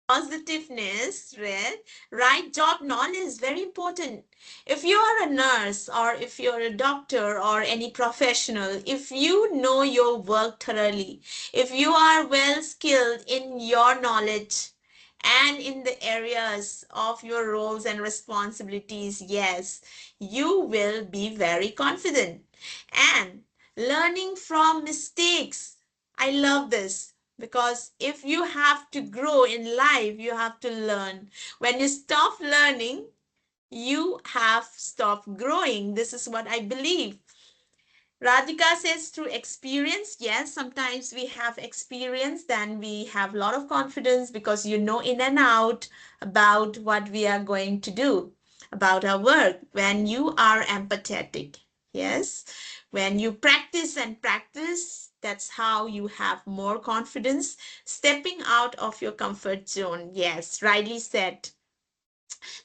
positiveness, Red. Right job knowledge, very important. If you are a nurse or if you're a doctor or any professional, if you know your work thoroughly, if you are well skilled in your knowledge, and in the areas of your roles and responsibilities, yes, you will be very confident. And learning from mistakes. I love this because if you have to grow in life, you have to learn. When you stop learning, you have stopped growing. This is what I believe. Radhika says through experience. Yes, sometimes we have experience, then we have a lot of confidence because you know in and out about what we are going to do, about our work. When you are empathetic, yes, when you practice and practice, that's how you have more confidence. Stepping out of your comfort zone. Yes, rightly said.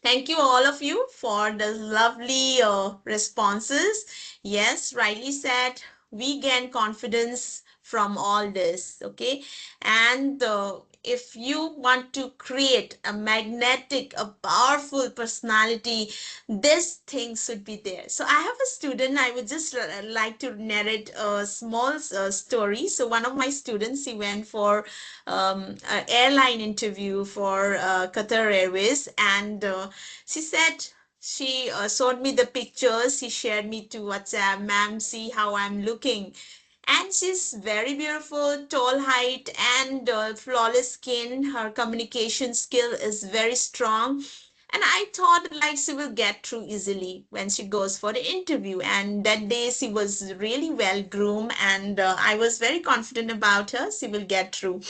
Thank you, all of you, for the lovely responses. Yes, rightly said. We gain confidence from all this. Okay. And if you want to create a magnetic, a powerful personality, this thing should be there. So I have a student. I would just like to narrate a small story. So one of my students, he went for an airline interview for Qatar Airways, and she said she showed me the pictures. She shared me to WhatsApp. Ma'am, see how I'm looking. And she's very beautiful, tall height and flawless skin. Her communication skill is very strong. And I thought like she will get through easily when she goes for the interview. And that day she was really well groomed, and I was very confident about her. She will get through.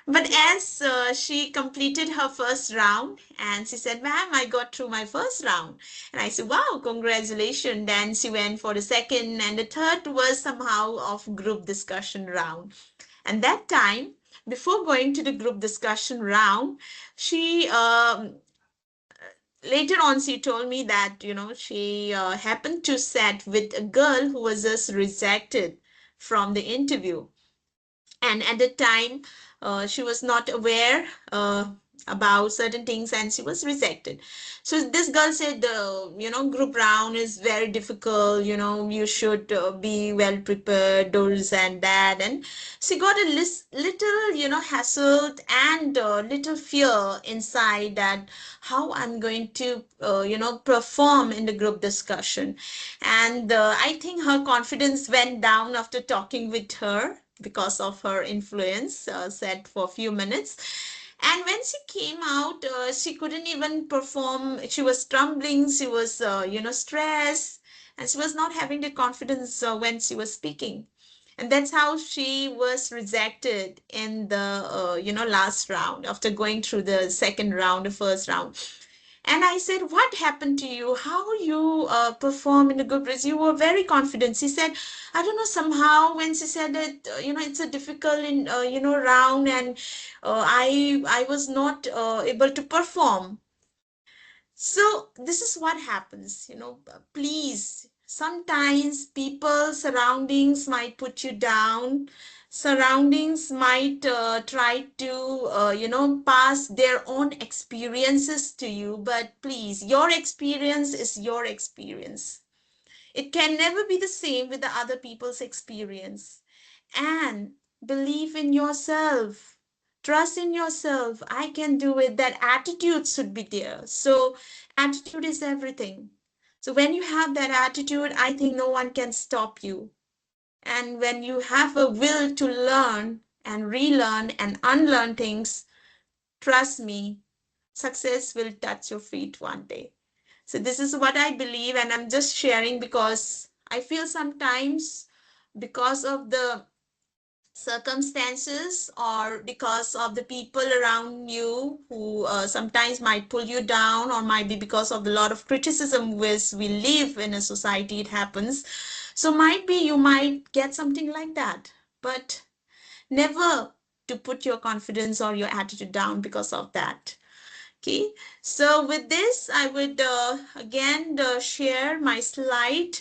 But as she completed her first round, and she said, Ma'am, I got through my first round. And I said, Wow, congratulations. Then she went for the second, and the third was somehow of group discussion round. And that time, before going to the group discussion round, she later on she told me that she happened to sat with a girl who was just rejected from the interview, and at the time she was not aware. about certain things and she was rejected. So this girl said, group round is very difficult, you should be well prepared, those and that. And she got a little, hassled and little fear inside that how I'm going to, perform in the group discussion. And I think her confidence went down after talking with her because of her influence, said for a few minutes. And when she came out, she couldn't even perform. She was trembling. She was, stressed, and she was not having the confidence when she was speaking. And that's how she was rejected in the, last round after going through the second round, the first round. And I said, "What happened to you? How you perform in the group race? You were very confident." She said, "I don't know, somehow when she said that, it's a difficult in, round and I was not able to perform." So this is what happens, please. Sometimes people, surroundings might put you down. Surroundings might try to, pass their own experiences to you. But please, your experience is your experience. It can never be the same with the other people's experience. And believe in yourself. Trust in yourself. I can do it. That attitude should be there. So, attitude is everything. So, when you have that attitude, I think no one can stop you. And when you have a will to learn and relearn and unlearn things, trust me, success will touch your feet one day. So this is what I believe, and I'm just sharing because I feel sometimes because of the circumstances or because of the people around you who sometimes might pull you down, or might be because of a lot of criticism which we live in a society, it happens. So might be you might get something like that, but never to put your confidence or your attitude down because of that. Okay, so with this, I would again share my slide.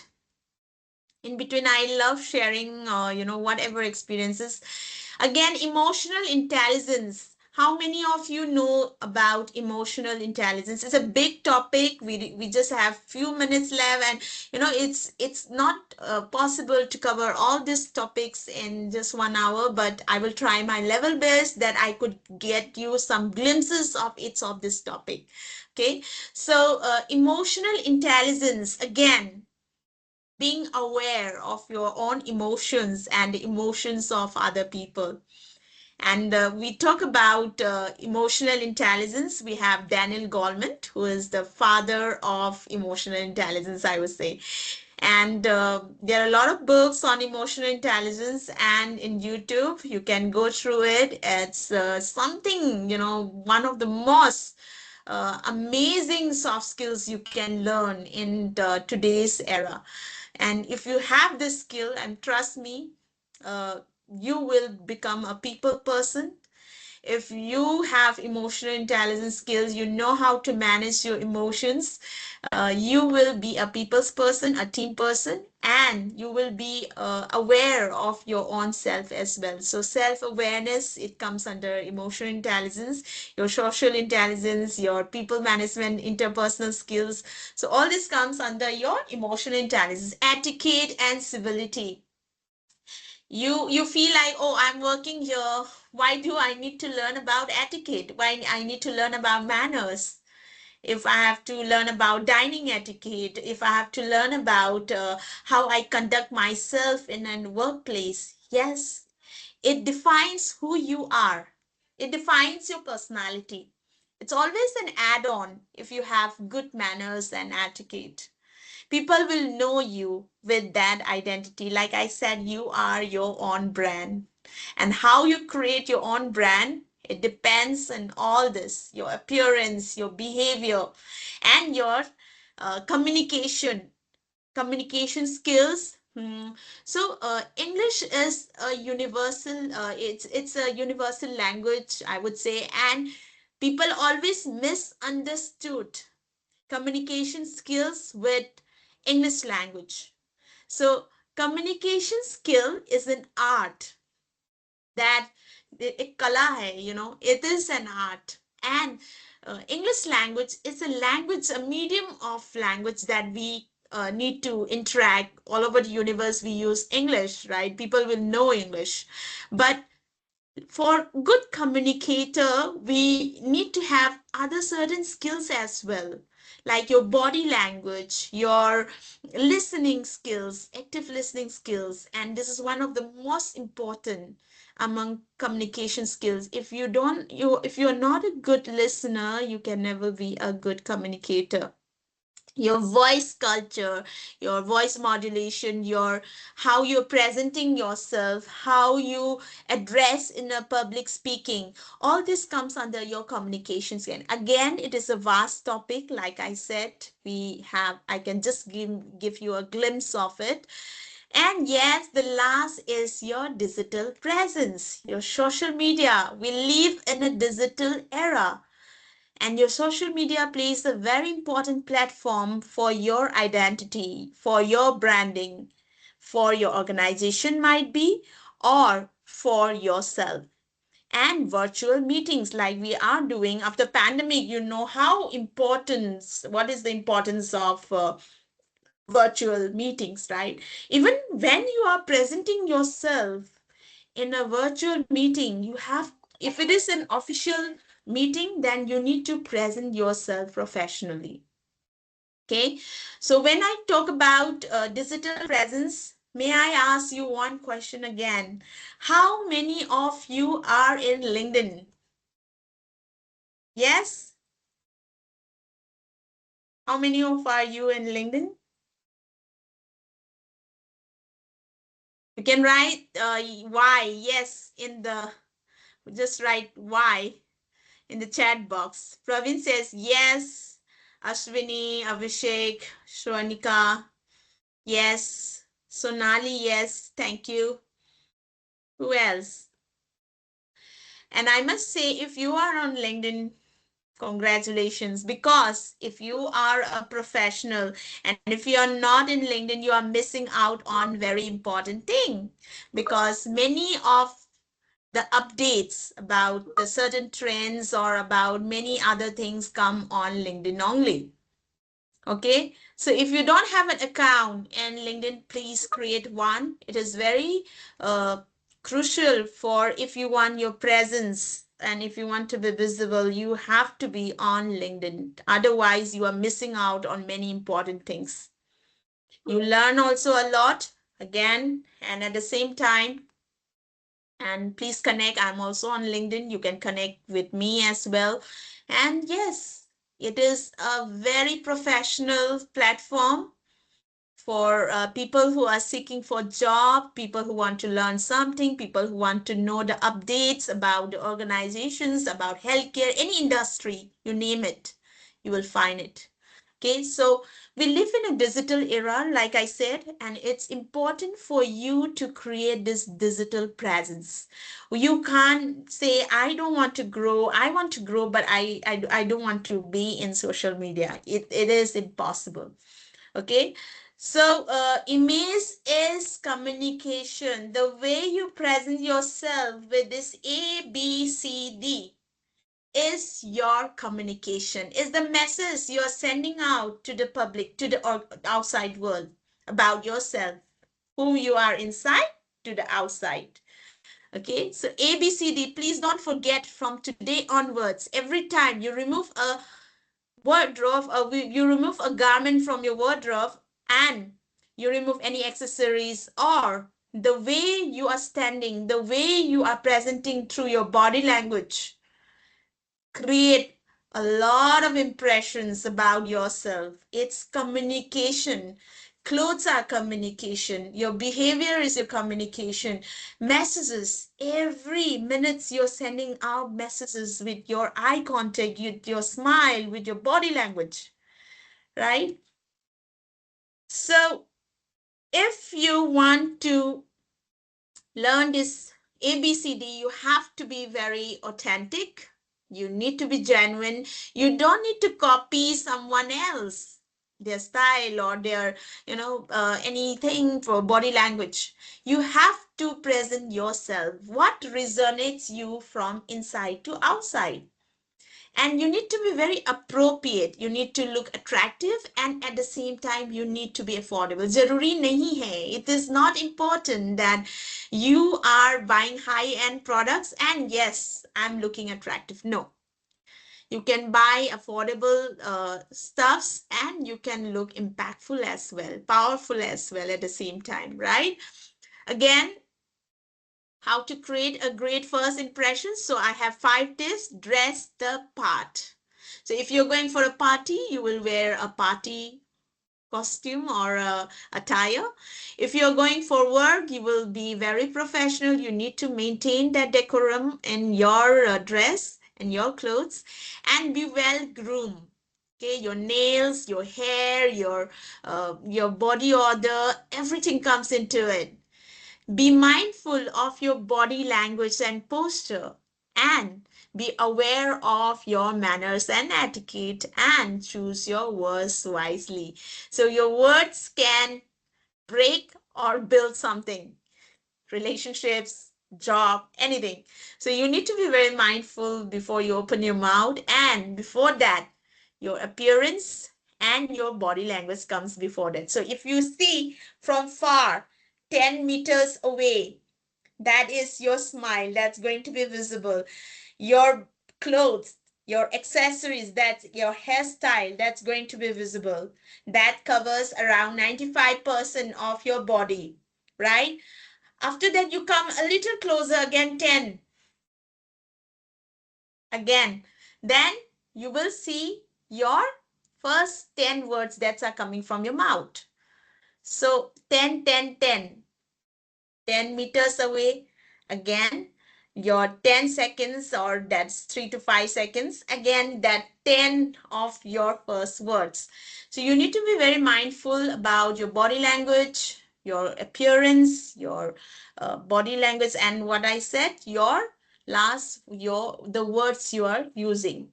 In between, I love sharing, whatever experiences. Again, emotional intelligence. How many of you know about emotional intelligence? It's a big topic. We just have few minutes left, and it's not possible to cover all these topics in just 1 hour. But I will try my level best that I could get you some glimpses of each of this topic. Okay, so emotional intelligence, again, being aware of your own emotions and the emotions of other people. And we talk about emotional intelligence. We have Daniel Goleman, who is the father of emotional intelligence, I would say. And there are a lot of books on emotional intelligence, and in YouTube, you can go through it. It's something, one of the most amazing soft skills you can learn in today's era. And if you have this skill, and trust me, uh, you will become a people person. If you have emotional intelligence skills, you know how to manage your emotions, you will be a people's person, a team person, and you will be aware of your own self as well. So self-awareness, it comes under emotional intelligence, your social intelligence, your people management, interpersonal skills. So all this comes under your emotional intelligence. Etiquette and civility. You feel like, oh, I'm working here, why do I need to learn about etiquette? Why I need to learn about manners? If I have to learn about dining etiquette, if I have to learn about how I conduct myself in a workplace, yes, it defines who you are. It defines your personality. It's always an add-on if you have good manners and etiquette. People will know you with that identity. Like I said, you are your own brand. And how you create your own brand, it depends on all this, your appearance, your behavior, and your communication skills. So English is a universal, it's a universal language, I would say, and people always misunderstood communication skills with English language. So communication skill is an art that एक कला है, it is an art. And English language is a language, a medium of language that we need to interact all over the universe. We use English, right? People will know English. But for good communicator, we need to have other certain skills as well, like your body language, your listening skills, active listening skills. And this is one of the most important among communication skills. If you're not a good listener, you can never be a good communicator. Your voice culture, your voice modulation, your how you're presenting yourself, how you address in a public speaking, all this comes under your communications. And again, it is a vast topic. Like I said, I can just give you a glimpse of it. And yes, the last is your digital presence, your social media. We live in a digital era, and your social media plays a very important platform for your identity, for your branding, for your organization might be, or for yourself. And virtual meetings like we are doing after pandemic, you know how important, what is the importance of virtual meetings, right? Even when you are presenting yourself in a virtual meeting, you have, if it is an official meeting, then you need to present yourself professionally. Okay, so when I talk about digital presence, may I ask you one question again? How many of you are in LinkedIn? Yes, how many of are you in LinkedIn? You can write why, yes, in the, just write why in the chat box. Praveen says yes. Ashwini, Abhishek, Shwanika, yes. Sonali, yes. Thank you. Who else? And I must say, if you are on LinkedIn, congratulations, because if you are a professional and if you are not in LinkedIn, you are missing out on very important thing, because many of the updates about the certain trends or about many other things come on LinkedIn only. Okay, so if you don't have an account in LinkedIn, please create one. It is very uh, crucial for if you want your presence and if you want to be visible, you have to be on LinkedIn. Otherwise, you are missing out on many important things. You learn also a lot again, and at the same time, and please connect. I'm also on LinkedIn. You can connect with me as well. And yes, it is a very professional platform for people who are seeking for job, people who want to learn something, people who want to know the updates about the organizations, about healthcare, any industry, you name it, you will find it. Okay, so we live in a digital era, like I said, and it's important for you to create this digital presence. You can't say, I don't want to grow, I want to grow, but I don't want to be in social media. It is impossible. Okay, so image is communication. The way you present yourself with this ABCD is your communication, is the message you're sending out to the public, to the outside world about yourself, who you are inside to the outside. Okay, so ABCD, please don't forget from today onwards, every time you remove a wardrobe, you remove a garment from your wardrobe and you remove any accessories, or the way you are standing, the way you are presenting through your body language, create a lot of impressions about yourself. It's communication. Clothes are communication. Your behavior is your communication. Messages. Every minute you're sending out messages with your eye contact, with your smile, with your body language, right? So if you want to learn this ABCD, you have to be very authentic. You need to be genuine. You don't need to copy someone else, their style or their, anything for body language. You have to present yourself. What resonates you from inside to outside? And you need to be very appropriate. You need to look attractive, and at the same time you need to be affordable. Zaruri nahi hai, it is not important that you are buying high end products and yes, I'm looking attractive. No, you can buy affordable stuffs and you can look impactful as well, powerful as well at the same time, right? Again, how to create a great first impression. So I have 5 tips. Dress the part. So if you're going for a party, you will wear a party costume or attire. If you're going for work, you will be very professional. You need to maintain that decorum in your dress and your clothes, and be well groomed. Okay, your nails, your hair, your body odor, everything comes into it. Be mindful of your body language and posture, and be aware of your manners and etiquette, and choose your words wisely. So your words can break or build something, relationships, job, anything. So you need to be very mindful before you open your mouth, and before that, your appearance and your body language comes before that. So if you see from far, 10 meters away, that is your smile that's going to be visible. Your clothes, your accessories, that's your hairstyle, that's going to be visible. That covers around 95% of your body, right? After that, you come a little closer, again 10, again. Then you will see your first 10 words that are coming from your mouth. So 10, 10, 10. 10 meters away, again your 10 seconds, or that's 3 to 5 seconds, again that 10 of your first words. So you need to be very mindful about your body language, your appearance, your body language, and what I said, your last, your the words you are using,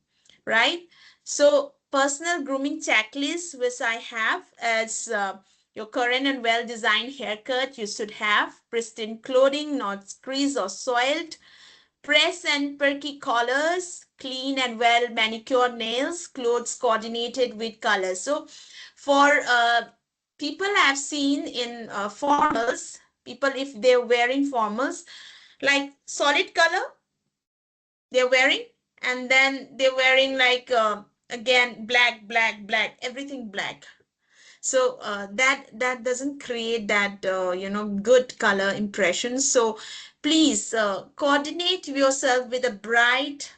right? So personal grooming checklist, which I have as your current and well-designed haircut. You should have pristine clothing, not creased or soiled. Press and perky collars, clean and well manicured nails, clothes coordinated with colors. So for people I've seen in formals, people if they're wearing formals, like solid color they're wearing, and then they're wearing like again black, black, black, everything black. So that doesn't create that good color impression. So please coordinate yourself with a bright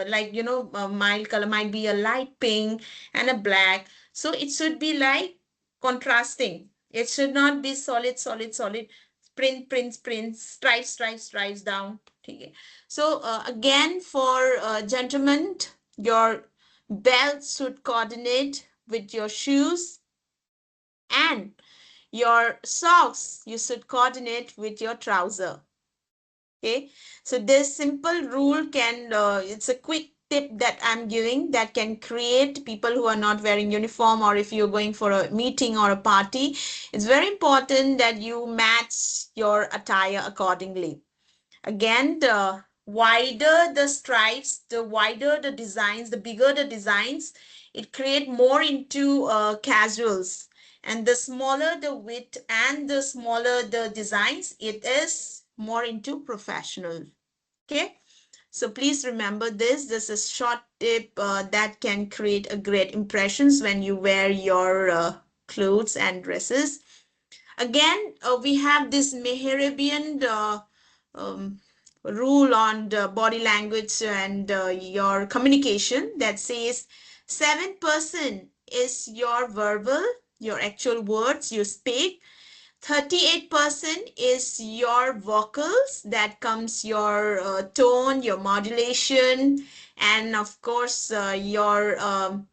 like a mild color, might be a light pink and a black. So it should be like contrasting. It should not be solid, solid, solid, print, print, print, stripes, stripes, stripes down. Okay. So again, for gentlemen, your belt should coordinate with your shoes, and your socks you should coordinate with your trouser. Okay, so this simple rule can it's a quick tip that I'm giving that can create people who are not wearing uniform, or if you're going for a meeting or a party, it's very important that you match your attire accordingly. Again, the wider the stripes, the wider the designs, the bigger the designs, it create more into casuals. And the smaller the width and the smaller the designs, it is more into professional. Okay. So please remember this. This is short tip that can create a great impressions when you wear your clothes and dresses. Again, we have this Mehrabian um, rule on the body language and your communication that says 7% is your verbal, your actual words you speak. 38% is your vocals, that comes your tone, your modulation, and of course your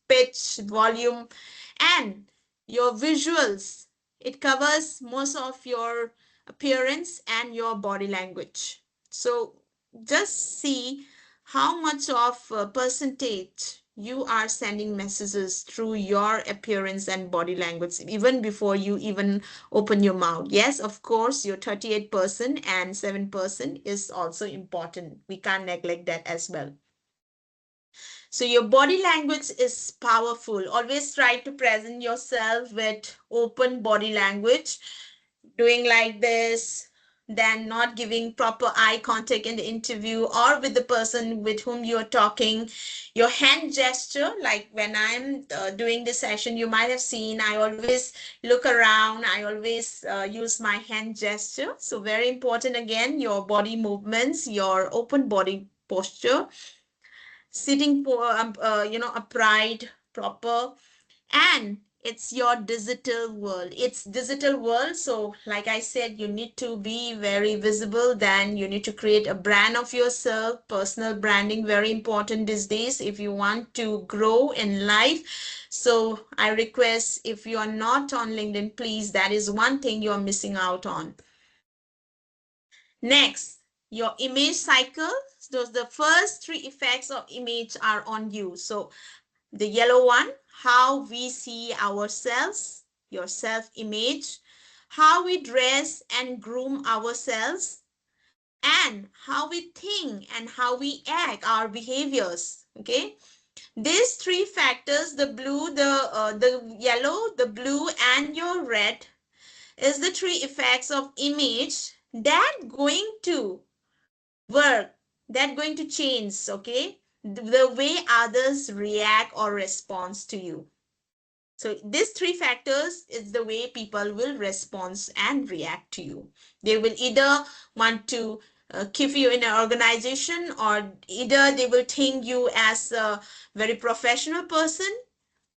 pitch, volume, and your visuals. It covers most of your appearance and your body language. So just see how much of percentage you are sending messages through your appearance and body language even before you even open your mouth. Yes, of course, your 38% and 7% is also important. We can't neglect that as well. So your body language is powerful. Always try to present yourself with open body language, doing like this, then not giving proper eye contact in the interview or with the person with whom you're talking. Your hand gesture, like when I'm doing this session, you might have seen I always look around, I always use my hand gesture. So, very important again, your body movements, your open body posture, sitting upright, proper, and it's your digital world. It's digital world, so like I said, you need to be very visible. Then you need to create a brand of yourself. Personal branding, very important these days if you want to grow in life. So I request, if you are not on LinkedIn, please, that is one thing you are missing out on. Next, your image cycle. Those the first three effects of image are on you. So the yellow one, how we see ourselves, your self-image, how we dress and groom ourselves, and how we think and how we act, our behaviors. Okay, these three factors, the blue, the yellow, the blue, and your red, is the three effects of image that going to work, that going to change, okay, the way others react or respond to you. So these three factors is the way people will respond and react to you. They will either want to keep you in an organization, or either they will think you as a very professional person,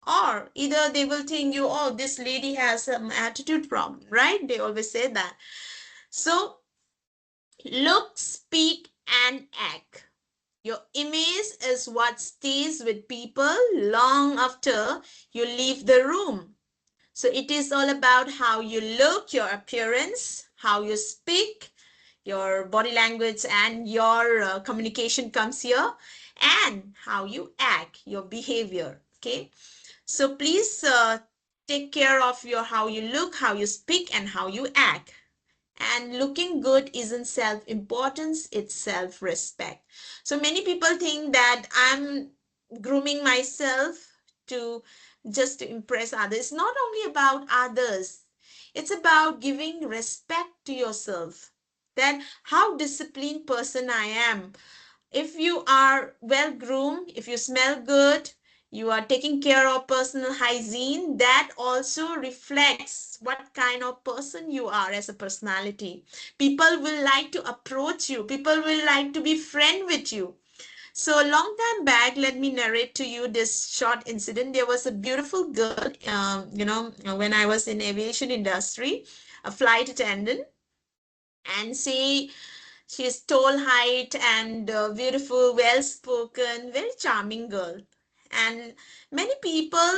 or either they will think you, oh, this lady has some attitude problem, right? They always say that. So look, speak, and act. Your image is what stays with people long after you leave the room. So it is all about how you look, your appearance, how you speak, your body language, and your communication comes here, and how you act, your behavior. Okay. So please take care of your how you look, how you speak, and how you act. And looking good isn't self-importance, it's self-respect. So many people think that I'm grooming myself to just to impress others. It's not only about others, it's about giving respect to yourself. Then how disciplined person I am. If you are well groomed, if you smell good, you are taking care of personal hygiene, that also reflects what kind of person you are as a personality. People will like to approach you, people will like to be friend with you. So a long time back, let me narrate to you this short incident. There was a beautiful girl, when I was in aviation industry, a flight attendant, and she's tall height and beautiful, well spoken, very charming girl. And many people,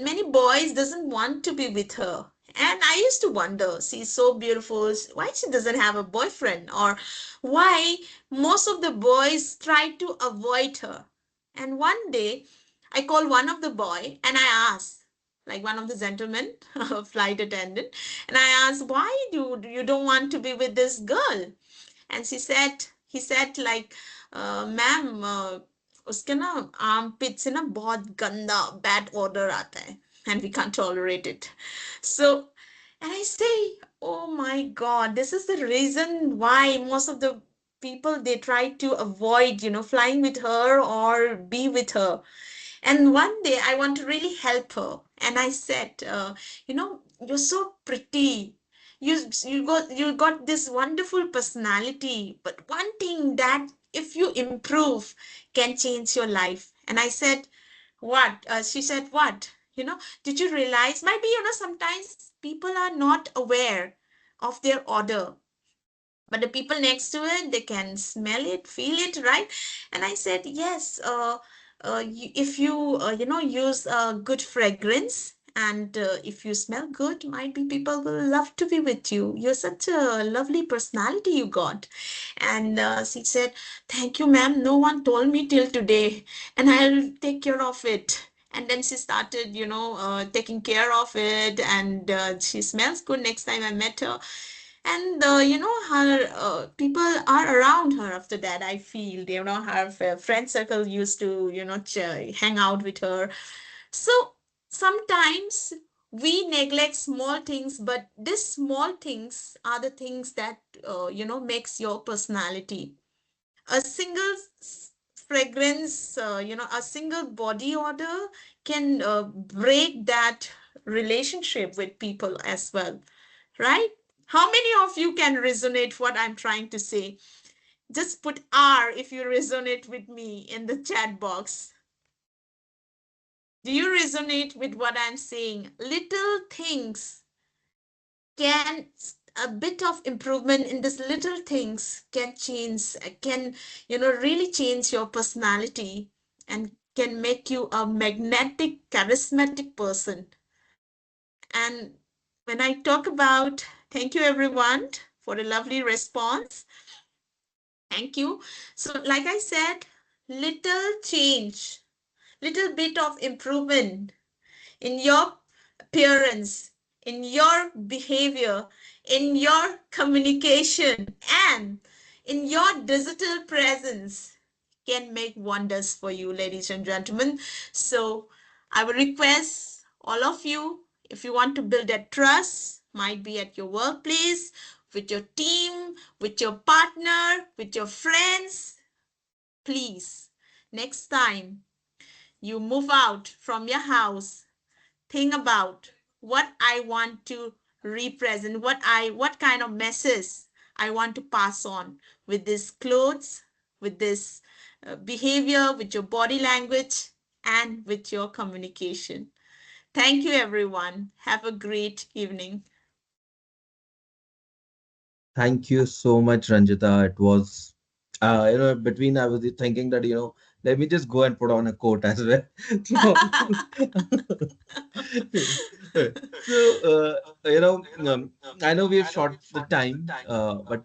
many boys doesn't want to be with her. And I used to wonder, she's so beautiful, why she doesn't have a boyfriend, or why most of the boys try to avoid her. And one day I called one of the boy and I asked, like one of the gentlemen, flight attendant, and I asked, why do you don't want to be with this girl? And he said like, ma'am उसके ना armpit से ना बहुत गंदा bad odor आता है, and we can't tolerate it. So, and I say, oh my God, this is the reason why most of the people, they try to avoid, flying with her or be with her. And one day I want to really help her. And I said, you're so pretty. You got this wonderful personality. But one thing that if you improve can change your life. And I said, what? She said, what? Did you realize? Maybe, sometimes people are not aware of their odor, but the people next to it, they can smell it, feel it, right? And I said, yes, if you use a good fragrance And if you smell good, might be people will love to be with you. You're such a lovely personality you got. And she said, thank you, ma'am. No one told me till today, and I'll take care of it. And then she started, taking care of it, and she smells good next time I met her. And her people are around her after that. I feel, her friend circle used to, hang out with her. So sometimes we neglect small things, but these small things are the things that makes your personality. A single fragrance, a single body odor can break that relationship with people as well, right? How many of you can resonate what I'm trying to say? Just put R if you resonate with me in the chat box. Do you resonate with what I'm saying? Little things can, a bit of improvement in these little things can change, can, really change your personality and can make you a magnetic, charismatic person. And when I talk about, thank you everyone for a lovely response. Thank you. So, like I said, little change, little bit of improvement in your appearance, in your behavior, in your communication, and in your digital presence can make wonders for you, ladies and gentlemen. So, I will request all of you, if you want to build that trust, might be at your workplace, with your team, with your partner, with your friends, please, next time you move out from your house, think about what I want to represent, what kind of message I want to pass on with these clothes, with this behavior, with your body language, and with your communication. Thank you, everyone. Have a great evening. Thank you so much, Ranjita. It was, between I was thinking that, let me just go and put on a coat as well. So, so I know we have short the time, but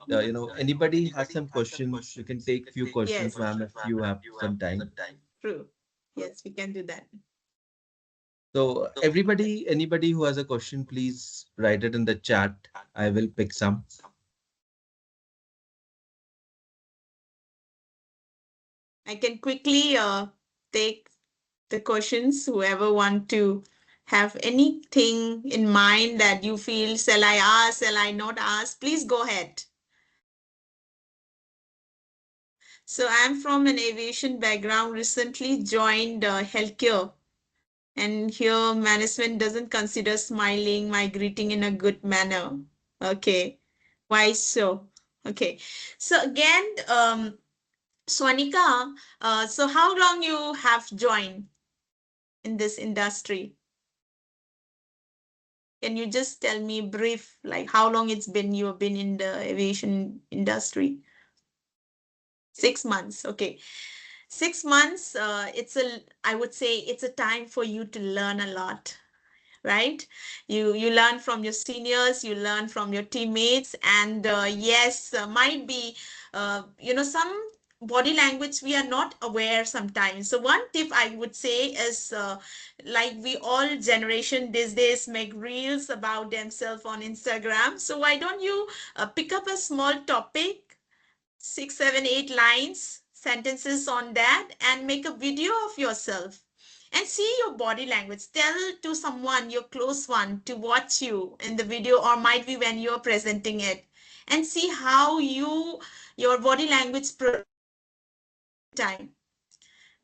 anybody has some questions, you can take few questions, Yes, ma'am, if you have some time. true. Yes, we can do that. So anybody who has a question, please write it in the chat. I will pick some. I can quickly take the questions. Whoever want to have anything in mind that you feel, shall I ask, shall I not ask, please go ahead. So I'm from an aviation background, recently joined healthcare, and here management doesn't consider smiling my greeting in a good manner. Okay, why so? Okay, so again, Swanika, so how long you have joined in this industry? Can you just tell me brief, like how long it's been you have been in the aviation industry? 6 months. Okay. 6 months, I would say it's a time for you to learn a lot, right? You learn from your seniors, you learn from your teammates, and yes, might be some body language we are not aware sometimes. So one tip I would say is like we all generation these days make reels about themselves on Instagram. So why don't you pick up a small topic, 6, 7, 8 lines, sentences on that, and make a video of yourself and see your body language. Tell to someone, your close one, to watch you in the video, or might be when you're presenting it, and see how your body language time.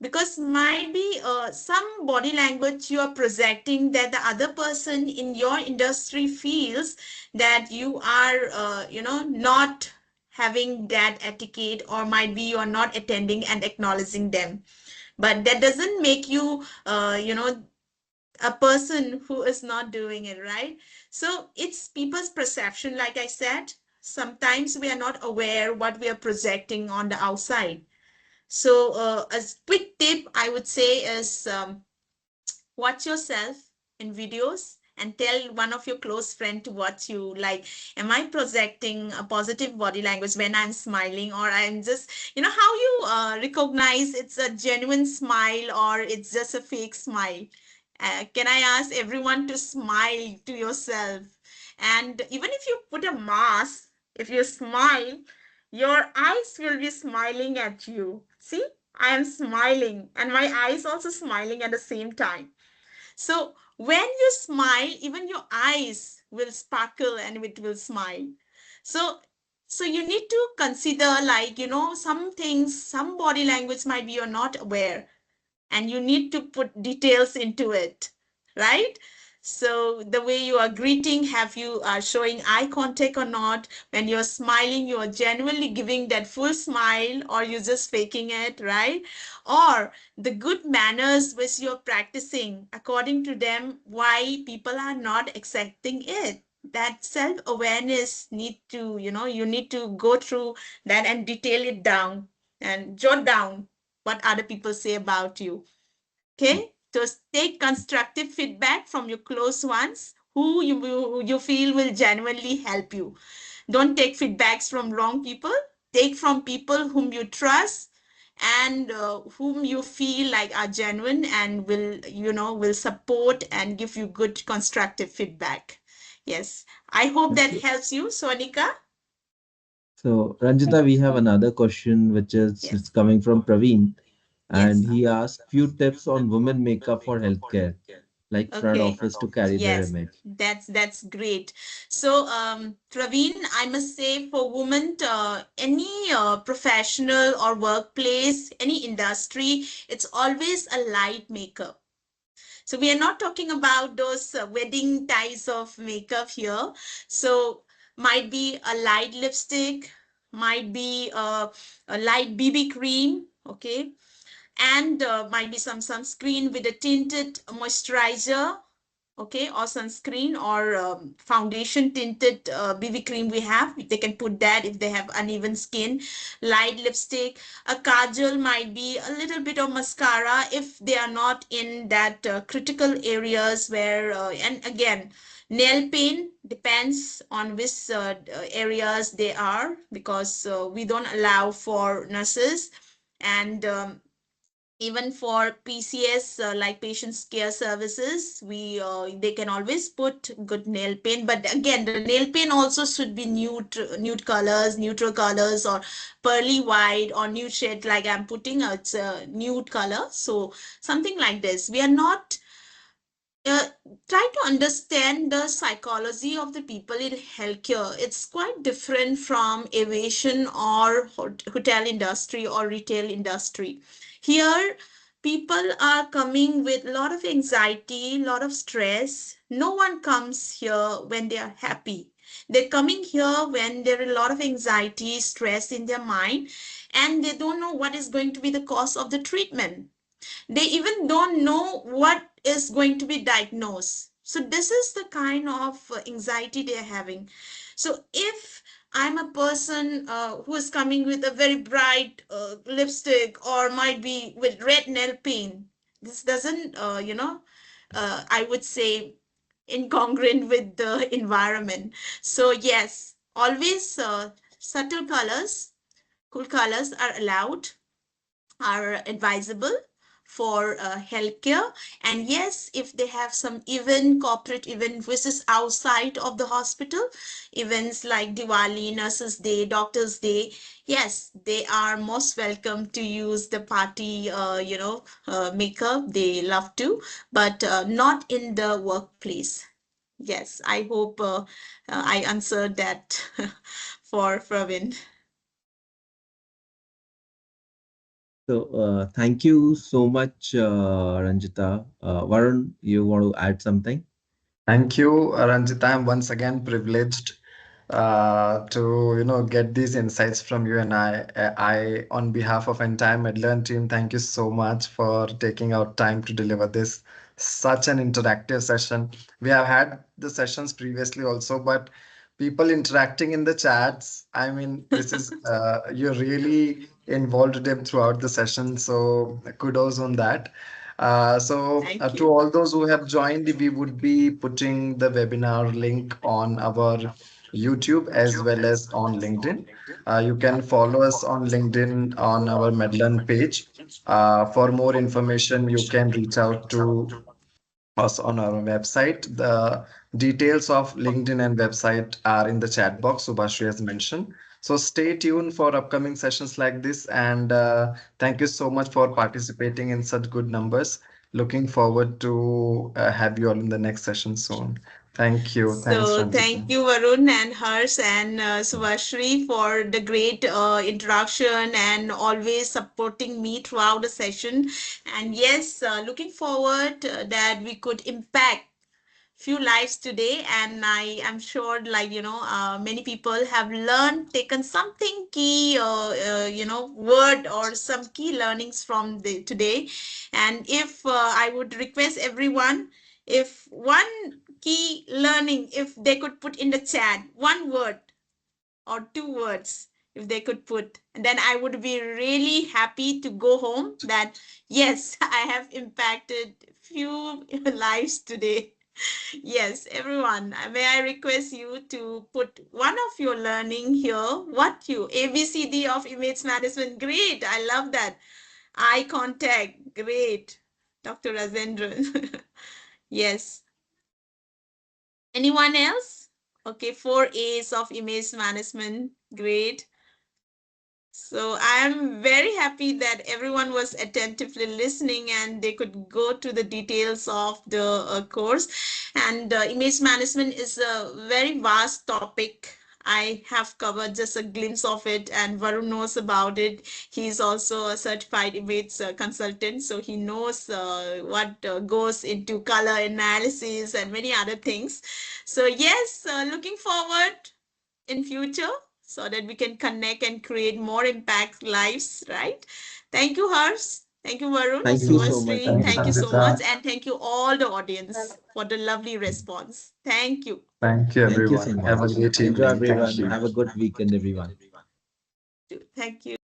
Because might be some body language you are projecting that the other person in your industry feels that you are not having that etiquette, or might be you are not attending and acknowledging them, but that doesn't make you a person who is not doing it right. So it's people's perception. Like I said, sometimes we are not aware what we are projecting on the outside. So a quick tip I would say is watch yourself, in videos and tell one of your close friend to watch you. Like, am I projecting a positive body language when I'm smiling, or I'm just, how you recognize it's a genuine smile or it's just a fake smile? Can I ask everyone to smile to yourself? And even if you put a mask, if you smile, your eyes will be smiling at you. See, I am smiling, and my eyes also smiling at the same time. So when you smile, even your eyes will sparkle and it will smile. So so you need to consider, like, some things, some body language might be you're not aware, and you need to put details into it, right? So the way you are greeting, have you are showing eye contact or not? When you're smiling, you are genuinely giving that full smile, or you're just faking it, right? Or the good manners which you're practicing, according to them, why people are not accepting it. That self-awareness need to, you need to go through that and detail it down and jot down what other people say about you. Okay, so take constructive feedback from your close ones who you feel will genuinely help you. Don't take feedbacks from wrong people. Take from people whom you trust and whom you feel like are genuine and will support and give you good constructive feedback. Yes, I hope that So, helps you, Sonika. so Ranjita, we have another question which is Yes, it's coming from Praveen, and yes. he asked few tips on women makeup for healthcare, like front Okay. office to carry their Yes, image. that's great. So, Praveen, I must say for women, any professional or workplace, any industry, it's always a light makeup. So we are not talking about those wedding types of makeup here. So might be a light lipstick, might be a light BB cream, okay, and might be some sunscreen with a tinted moisturizer, okay, or sunscreen or foundation tinted BB cream we have. They can put that if they have uneven skin. Light lipstick, a kajal, might be a little bit of mascara if they are not in that critical areas where, and again, nail paint depends on which areas they are, because we don't allow for nurses, and even for PCS, like patients care services, we they can always put good nail paint. But again, the nail paint also should be nude colors, neutral colors, or pearly white or nude shade. Like I'm putting, it's a nude color, so something like this. We are not uh, try to understand the psychology of the people in healthcare. It's quite different from aviation or hotel industry or retail industry. Here, people are coming with a lot of anxiety, a lot of stress. No one comes here when they are happy. They're coming here when there are a lot of anxiety, stress in their mind, and they don't know what is going to be the cause of the treatment. They even don't know what is going to be diagnosed. So this is the kind of anxiety they're having. So if I'm a person who is coming with a very bright lipstick, or might be with red nail paint, this doesn't I would say incongruent with the environment. So yes, always subtle colors, cool colors are allowed, are advisable for healthcare. And yes, if they have some event, corporate event which is outside of the hospital, events like Diwali, Nurses Day, Doctors Day, yes, they are most welcome to use the party, makeup. They love to, but not in the workplace. Yes, I hope I answered that for Pravin. So, thank you so much, Ranjita. Varun, you want to add something? Thank you, Ranjita. I'm once again privileged to get these insights from you, and on behalf of entire Medlearn team, thank you so much for taking out time to deliver this such an interactive session. We have had the sessions previously also, but people interacting in the chats, I mean, this is you really involved them throughout the session, so kudos on that. Thank To you. all those who have joined, we would be putting the webinar link on our YouTube as well as on LinkedIn. You can follow us on LinkedIn on our Medland page. For more information, you can reach out to us on our website. The details of LinkedIn and website are in the chat box, Subhashri has mentioned. So stay tuned for upcoming sessions like this. And thank you so much for participating in such good numbers. Looking forward to have you all in the next session soon. Thank you. Thanks, So thank Ranjita. you, Varun and Harsh and Subhashri, for the great introduction and always supporting me throughout the session. And yes, looking forward that we could impact few lives today, and I am sure, like, many people have learned, taken something key, word or some key learnings from the today. And if I would request everyone, if one key learning, if they could put in the chat one word or two words, if they could put, then I would be really happy to go home that yes, I have impacted few lives today. Yes, everyone, may I request you to put one of your learning here? What you ABCD of image management? Great, I love that. Eye contact, great. Dr. Rajendran. Yes. Anyone else? Okay, 4 A's of image management. Great. So I'm very happy that everyone was attentively listening and they could go to the details of the course. And image management is a very vast topic. I have covered just a glimpse of it, and Varun knows about it. He's also a certified image consultant, so he knows what goes into color analysis and many other things. So yes, looking forward in future so that we can connect and create more impact lives, right? Thank you, Hers. Thank you, Varun, Thank you so much, Subhasri. Thanks, Thank you Ranjita. so much. Ranjita. And thank you all the audience for the lovely response. Thank you. Thank you, Thank you so everyone. Have a much. great Enjoy, evening. Thank everyone. you. Have a good weekend, everyone. Thank you.